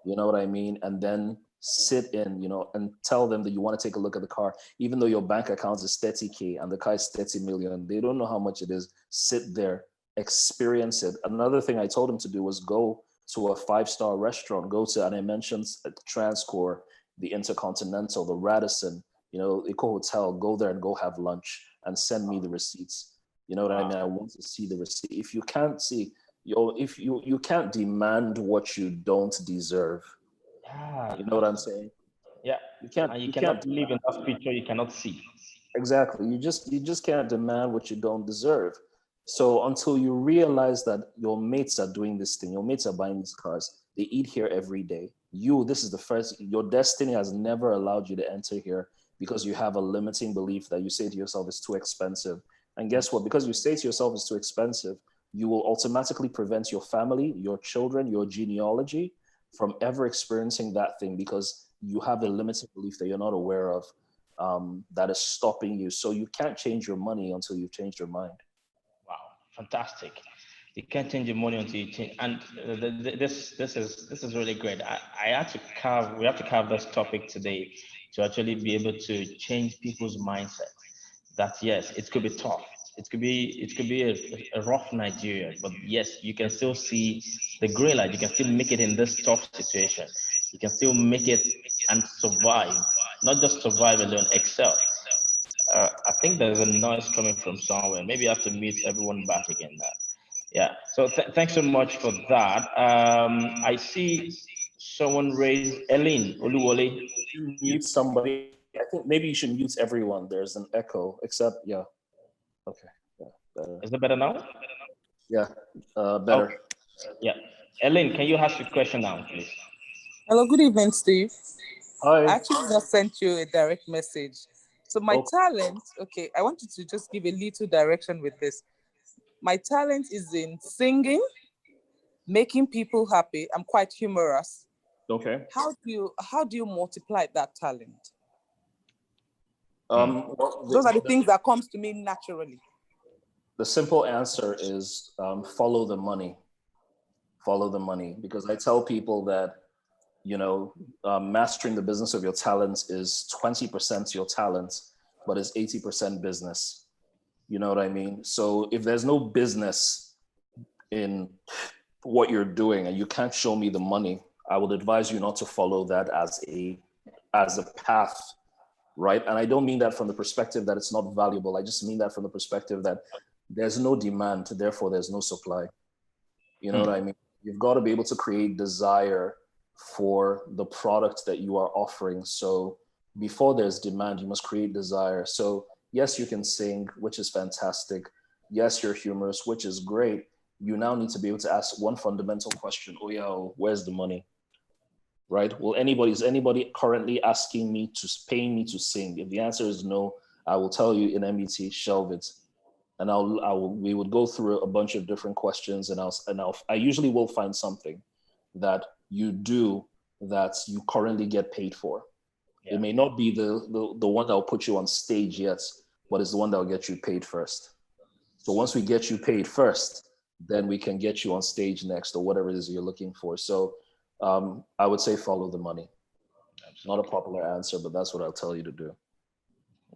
you know what I mean? And then sit in, and tell them that you want to take a look at the car, even though your bank account is 30K and the car is 30 million. They don't know how much it is. Sit there, experience it. Another thing I told them to do was go to a 5-star restaurant, go to, and I mentioned Transcore, the Intercontinental, the Radisson, Eco Hotel, go there and go have lunch and send me the receipts. You know what I mean? I want to see the receipt. If you can't see, if you can't demand what you don't deserve. Yeah. You know what I'm saying? Yeah. You can't And you you cannot can't live in demand. that picture you cannot see. Exactly. You just can't demand what you don't deserve. So until you realize that your mates are doing this thing, your mates are buying these cars, they eat here every day. This is the first, your destiny has never allowed you to enter here because you have a limiting belief that you say to yourself it's too expensive. And guess what? Because you say to yourself it's too expensive, you will automatically prevent your family, your children, your genealogy from ever experiencing that thing because you have a limiting belief that you're not aware of, that is stopping you. So you can't change your money until you've changed your mind. Wow, fantastic. You can't change your money until you change. And this is really great. I had to carve. We have to carve this topic today to actually be able to change people's mindset. That yes, it could be tough. It could be a rough Nigeria, but yes, you can still see the green light. You can still make it in this tough situation. You can still make it and survive. Not just survive alone, excel. I think there's a noise coming from somewhere. Maybe I have to mute everyone back again now. Yeah. So thanks so much for that. I see someone raise Ellen Oluwole. You mute somebody. I think maybe you should mute everyone. There's an echo, except, yeah. Okay. Yeah. Better. Is it better now? Yeah. Okay. Better. Yeah. Ellen, can you ask your question now, please? Hello, good evening, Steve. I Hi. actually just sent you a direct message. So my Oh, talent, okay, I want you to just give a little direction with this. My talent is in singing, making people happy. I'm quite humorous. okay. How do you multiply that talent? Well, Those are the things that comes to me naturally. the simple answer is follow the money. Follow the money, because I tell people that mastering the business of your talents is 20% your talent, but it's 80% business. You know what I mean? So if there's no business in what you're doing and you can't show me the money, I would advise you not to follow that as a path, right? And I don't mean that from the perspective that it's not valuable. I just mean that from the perspective that there's no demand, therefore there's no supply. You know what I mean? You've got to be able to create desire for the product that you are offering. So before there's demand, you must create desire. So yes, you can sing, which is fantastic. Yes, you're humorous, which is great. You now need to be able to ask one fundamental question. Oh yeah, where's the money? Right? Is anybody currently asking me to paying me to sing? If the answer is no, I will tell you in MET, shelve it. And we would go through a bunch of different questions, and I usually will find something that you do that you currently get paid for. Yeah. It may not be the one that will put you on stage yet, but it's the one that will get you paid first. So once we get you paid first, then we can get you on stage next, or whatever it is you're looking for. So I would say follow the money. Not a popular answer, but that's what I'll tell you to do.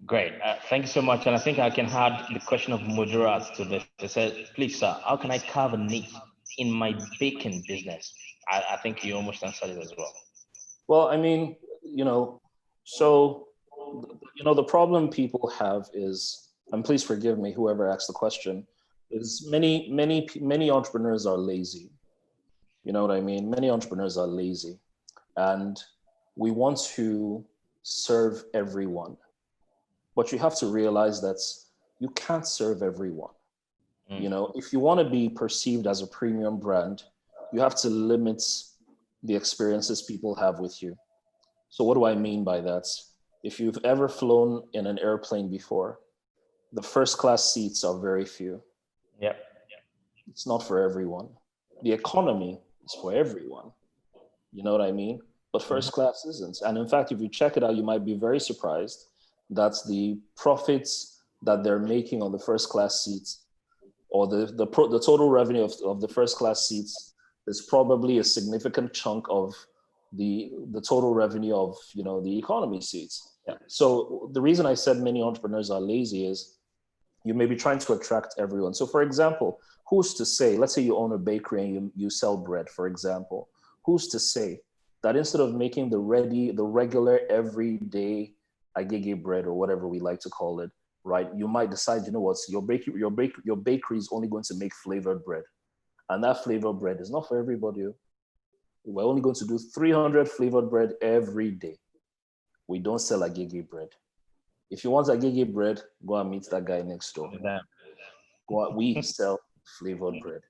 Great. Thank you so much. And I think I can add the question of Mujurat to this. They said, please, sir, how can I carve a niche in my baking business? I think you almost answered it as well. Well, I mean, so, the problem people have is, and please forgive me, whoever asked the question, is many entrepreneurs are lazy. You know what I mean? Many entrepreneurs are lazy, and we want to serve everyone. But you have to realize that you can't serve everyone. If you want to be perceived as a premium brand, you have to limit the experiences people have with you. So what do I mean by that? If you've ever flown in an airplane before, the first class seats are very few. Yep. It's not for everyone. The economy is for everyone. You know what I mean? But first class isn't. And in fact, if you check it out, you might be very surprised that the profits that they're making on the first class seats, or the total revenue of the first class seats, is probably a significant chunk of the total revenue of the economy seats. Yeah. So the reason I said many entrepreneurs are lazy is you may be trying to attract everyone. So for example, who's to say, let's say you own a bakery and you sell bread, for example, who's to say that instead of making the regular everyday agege bread, or whatever we like to call it, right? You might decide, your bakery is only going to make flavored bread. And that flavored bread is not for everybody. We're only going to do 300 flavored bread every day. We don't sell agege bread. If you want agege bread, go and meet that guy next door. We sell flavored bread.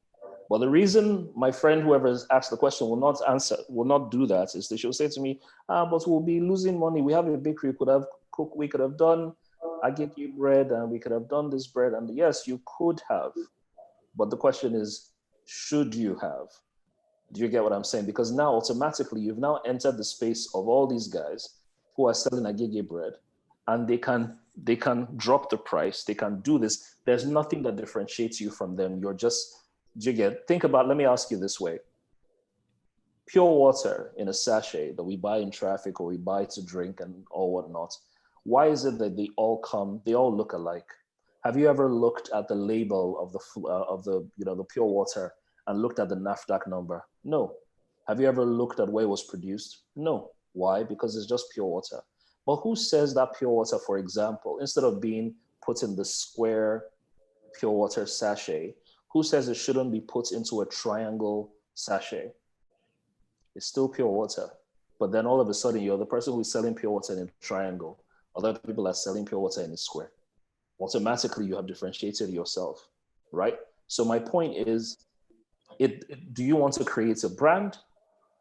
But the reason my friend, whoever has asked the question, will not do that is that she'll say to me, but we'll be losing money. We have a bakery, we could have done agege bread, and we could have done this bread. And yes, you could have. But the question is, should you have? Do you get what I'm saying? Because now automatically you've now entered the space of all these guys who are selling agege bread, and they can drop the price. They can do this. There's nothing that differentiates you from them. Think about, let me ask you this way. Pure water in a sachet that we buy in traffic, or we buy to drink and all whatnot, why is it that they all look alike? Have you ever looked at the label of the pure water and looked at the NAFDAC number? No. Have you ever looked at where it was produced? No. Why? Because it's just pure water. But who says that pure water, for example, instead of being put in the square pure water sachet, who says it shouldn't be put into a triangle sachet? It's still pure water. But then all of a sudden, you're the person who's selling pure water in a triangle. Other people are selling pure water in a square. Automatically, you have differentiated yourself, right? So my point is, do you want to create a brand,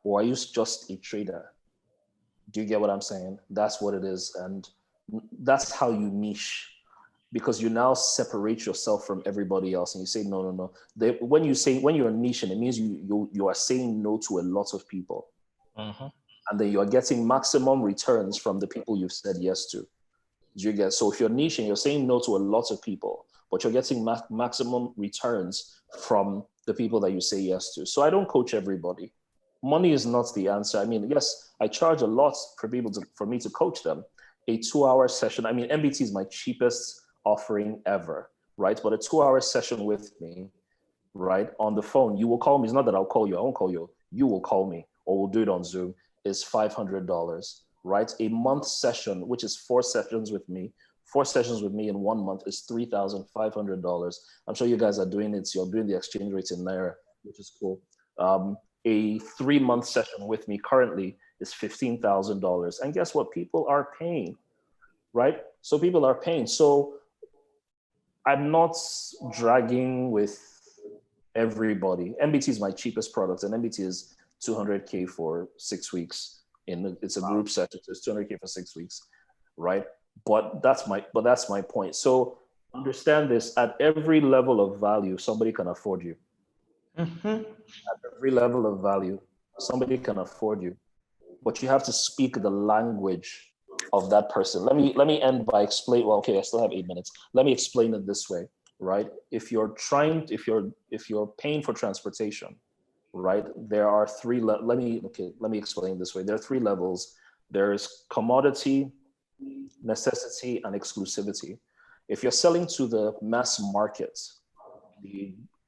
or are you just a trader? Do you get what I'm saying? That's what it is. And that's how you niche, because you now separate yourself from everybody else and you say, no, no, no. When you're niching, it means you are saying no to a lot of people. Mm-hmm. And then you are getting maximum returns from the people you've said yes to. Do you get? So if you're niching, you're saying no to a lot of people, but you're getting maximum returns from the people that you say yes to. So I don't coach everybody. Money is not the answer. I mean, yes, I charge a lot for me to coach them. A 2-hour session. I mean, MBT is my cheapest offering ever, right? But a 2-hour session with me, right, on the phone, you will call me. It's not that I'll call you. I won't call you. You will call me, or we'll do it on Zoom. Is $500, right? A month session, which is 4 sessions with me. 4 sessions with me in 1 month is $3,500. I'm sure you guys are doing it. You're doing the exchange rates in Naira, which is cool. A 3-month session with me currently is $15,000. And guess what? People are paying, right? So people are paying. So I'm not dragging with everybody. MBT is my cheapest product, and MBT is 200K for 6 weeks. It's a group session, so it's 200K for 6 weeks, right? But that's my point. So understand this: at every level of value, somebody can afford you. Mm-hmm. At every level of value, somebody can afford you, but you have to speak the language of that person. Let me end by explain. Well, okay, I still have 8 minutes. Let me explain it this way, right? If you're paying for transportation, right? There are let me explain this way. There are 3 levels. There's commodity, necessity, and exclusivity. If you're selling to the mass market,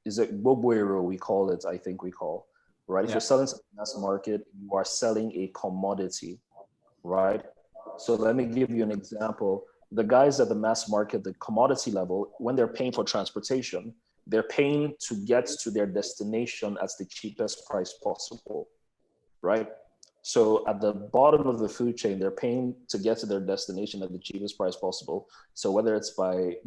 is it Bobuero we call it, I think we call, right? If you're selling to the mass market, you are selling a commodity, right? So let me give you an example. The guys at the mass market, the commodity level, when they're paying for transportation, they're paying to get to their destination at the cheapest price possible, right? So at the bottom of the food chain, they're paying to get to their destination at the cheapest price possible. So whether it's by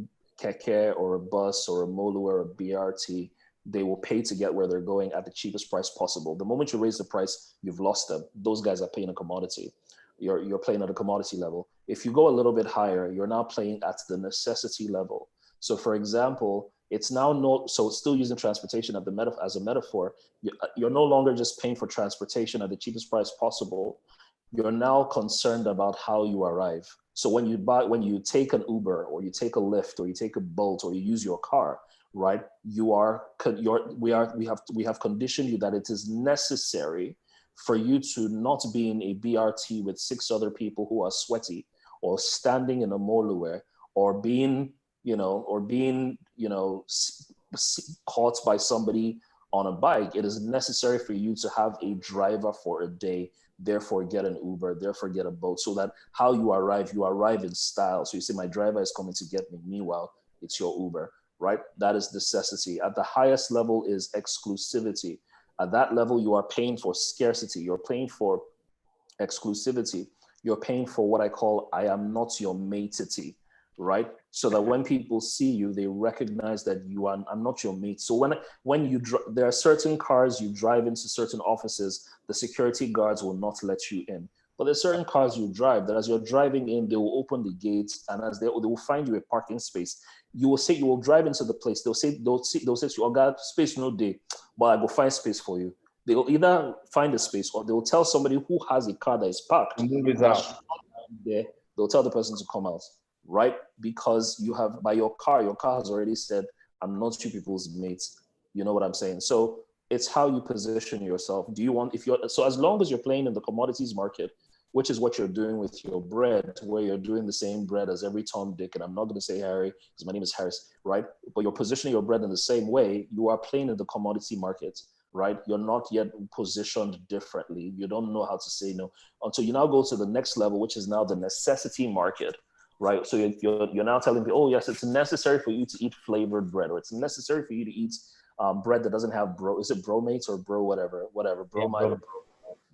keke or a bus or a molu or a BRT, they will pay to get where they're going at the cheapest price possible. The moment you raise the price, you've lost them. Those guys are paying a commodity. You're playing at a commodity level. If you go a little bit higher, you're now playing at the necessity level. So for example, it's now so still using transportation as a metaphor, you're no longer just paying for transportation at the cheapest price possible. You're now concerned about how you arrive. So when you take an Uber or you take a Lyft or you take a Bolt or you use your car, right? We have conditioned you that it is necessary for you to not be in a BRT with 6 other people who are sweaty, or standing in a moluwe, or being caught by somebody on a bike. It is necessary for you to have a driver for a day, therefore get an Uber, therefore get a boat, so that how you arrive in style. So you say, my driver is coming to get me, meanwhile, it's your Uber, right? That is necessity. At the highest level is exclusivity. At that level, you are paying for scarcity. You're paying for exclusivity. You're paying for what I call, I am not your matey, right? So that when people see you, they recognize that I'm not your mate. So there are certain cars you drive into certain offices, the security guards will not let you in. But there's certain cars you drive that as you're driving in, they will open the gates, and as they will find you a parking space. You will drive into the place. They'll say to you, oh God, space no day, but I will find space for you. They'll either find a space or they will tell somebody who has a car that is parked. There, they'll tell the person to come out, right? Because you have, by your car has already said, I'm not you people's mates. You know what I'm saying? So it's how you position yourself. So as long as you're playing in the commodities market, which is what you're doing with your bread, where you're doing the same bread as every Tom, Dick, and I'm not going to say Harry because my name is Harris, right? But you're positioning your bread in the same way. You are playing in the commodity market, right? You're not yet positioned differently. You don't know how to say no until you now go to the next level, which is now the necessity market, right? So you're now telling me, oh yes, it's necessary for you to eat flavored bread, or it's necessary for you to eat bread that doesn't have is it bromates or whatever, bromide,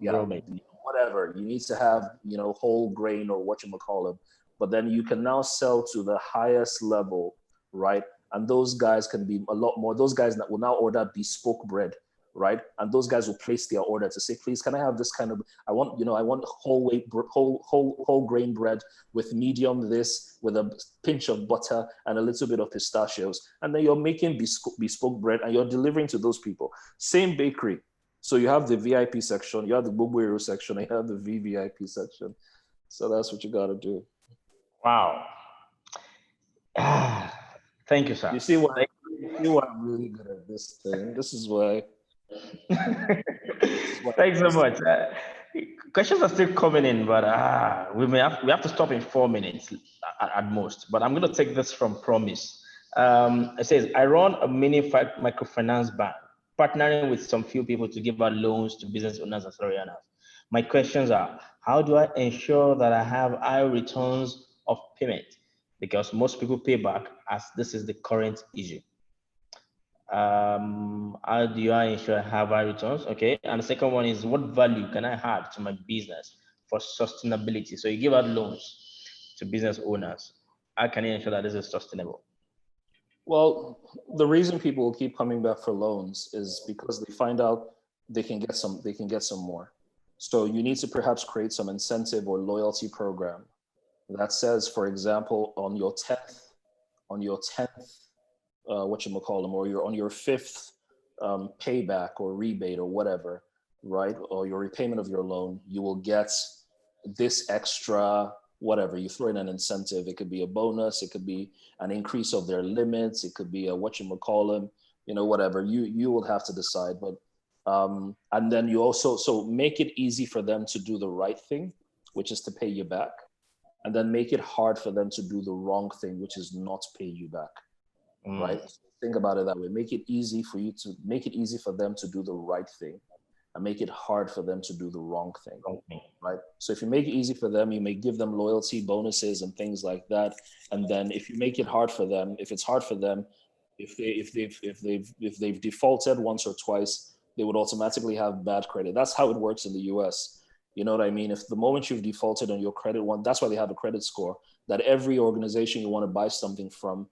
bromate, whatever. You need to have, whole grain or whatchamacallit. But then you can now sell to the highest level, right? And those guys can be a lot more. Those guys that will now order bespoke bread, right? And those guys will place their order to say, please, can I have this kind of, I want whole grain bread with medium this, with a pinch of butter and a little bit of pistachios. And then you're making bespoke bread and you're delivering to those people. Same bakery. So you have the VIP section, you have the Bugwero section, and you have the VVIP section. So that's what you got to do. Wow. Thank you, sir. You see why I'm really good at this thing. This is why. Thanks so much. Questions are still coming in, but we have to stop in 4 minutes at most. But I'm going to take this from Promise. It says, I run a mini microfinance bank, partnering with some few people to give out loans to business owners and salary earners. My questions are, how do I ensure that I have high returns of payment? Because most people pay back, as this is the current issue. How do I ensure I have high returns? Okay. And the second one is, what value can I add to my business for sustainability? So you give out loans to business owners. How can you ensure that this is sustainable? Well, the reason people will keep coming back for loans is because they find out they can get some more. So you need to perhaps create some incentive or loyalty program that says, for example, on your 10th, or on your 5th payback or rebate or whatever, right? Or your repayment of your loan, you will get this extra whatever. You throw in an incentive. It could be a bonus. It could be an increase of their limits. It could be a whatever. You will have to decide. But and then you also make it easy for them to do the right thing, which is to pay you back, and then make it hard for them to do the wrong thing, which is not pay you back. Right? Think about it that way. Make it easy for them to do the right thing, and make it hard for them to do the wrong thing. Right? So if you make it easy for them, you may give them loyalty bonuses and things like that. And then if you make it hard for them, if it's hard for them, if they've defaulted once or twice, they would automatically have bad credit. That's how it works in the US. You know what I mean? If the moment you've defaulted on your credit one, that's why they have a credit score, that every organization you want to buy something from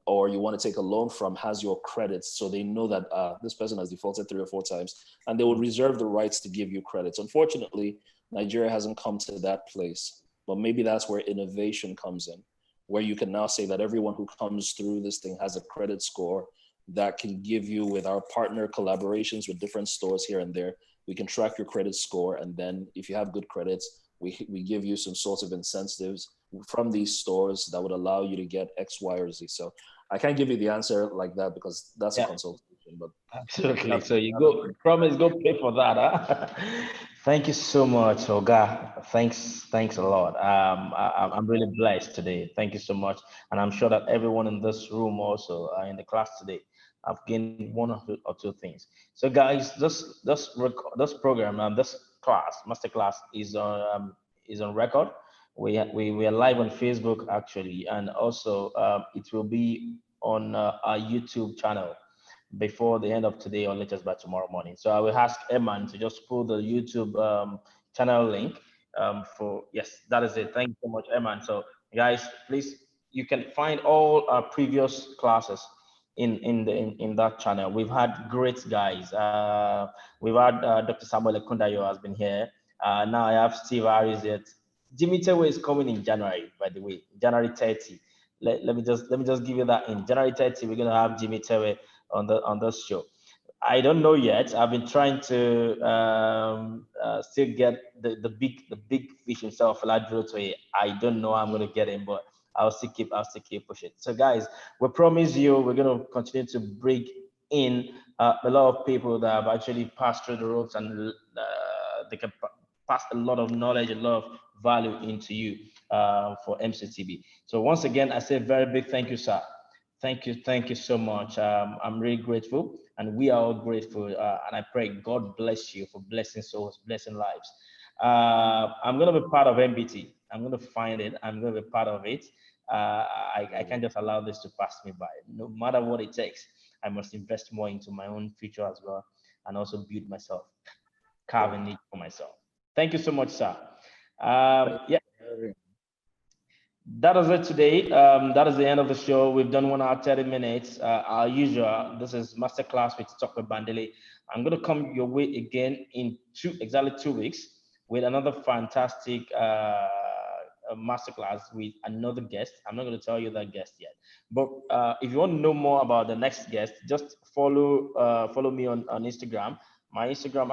or you want to take a loan from has your credits. So they know that this person has defaulted 3 or 4 times, and they will reserve the rights to give you credits. Unfortunately, Nigeria hasn't come to that place, but maybe that's where innovation comes in, where you can now say that everyone who comes through this thing has a credit score that can give you, with our partner collaborations with different stores here and there, we can track your credit score. And then if you have good credits, we give you some sorts of incentives from these stores that would allow you to get X, Y, or Z. So I can't give you the answer like that because that's a consultation. But absolutely. So you promise, go pay for that. Huh? Thank you so much, Oga. Thanks a lot. I'm really blessed today. Thank you so much, and I'm sure that everyone in this room also in the class today, I've gained one or two things. So guys, this program, this class, masterclass, is on record. We are live on Facebook actually, and also it will be on our YouTube channel before the end of today or latest by tomorrow morning. So I will ask Eman to just pull the YouTube channel link yes, that is it. Thank you so much, Eman. So guys, please, you can find all our previous classes in that channel. We've had great guys. We've had Dr. Samuel Ekundayo has been here. Now I have Steve Harris here. Jimmy Tewe is coming in January, by the way, January 30. Let me just give you that. In January 30, we're gonna have Jimmy Tewe on this show. I don't know yet. I've been trying to still get the big fish himself, Ladro Toye. I don't know how I'm gonna get him, but I'll still keep pushing. So guys, we promise you we're gonna continue to bring in a lot of people that have actually passed through the ropes, and they can pass a lot of knowledge, a lot of value into you for MCTB. So once again, I say a very big thank you, sir. Thank you so much. I'm really grateful, and we are all grateful. And I pray God bless you for blessing souls, blessing lives. I'm gonna be part of MBT. I'm gonna find it. I'm gonna be part of it. I can't just allow this to pass me by. No matter what it takes, I must invest more into my own future as well, and also build myself, carve a niche for myself. Thank you so much, sir. Yeah. That is it today. That is the end of the show. We've done 1 hour, 30 minutes. Our usual, this is Masterclass with Tope Bandele. I'm going to come your way again in exactly 2 weeks with another fantastic masterclass with another guest. I'm not going to tell you that guest yet. But if you want to know more about the next guest, just follow me on Instagram. My Instagram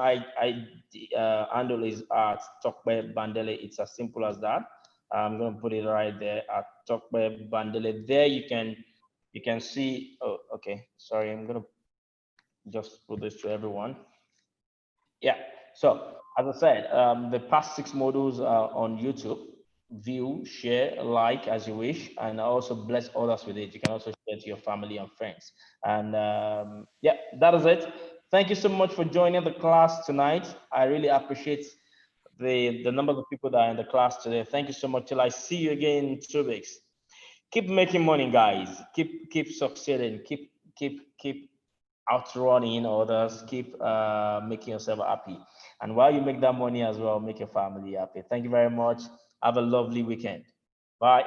handle is at Tope Bandele. It's as simple as that. I'm going to put it right there at Tope Bandele. There you can see. Oh, okay. Sorry, I'm going to just put this to everyone. Yeah. So as I said, the past 6 modules are on YouTube. View, share, like as you wish, and also bless others with it. You can also share to your family and friends. And yeah, that is it. Thank you so much for joining the class tonight. I really appreciate the number of people that are in the class today. Thank you so much. Till I see you again in 2 weeks. Keep making money, guys. Keep succeeding. Keep outrunning others. Keep making yourself happy. And while you make that money as well, make your family happy. Thank you very much. Have a lovely weekend. Bye.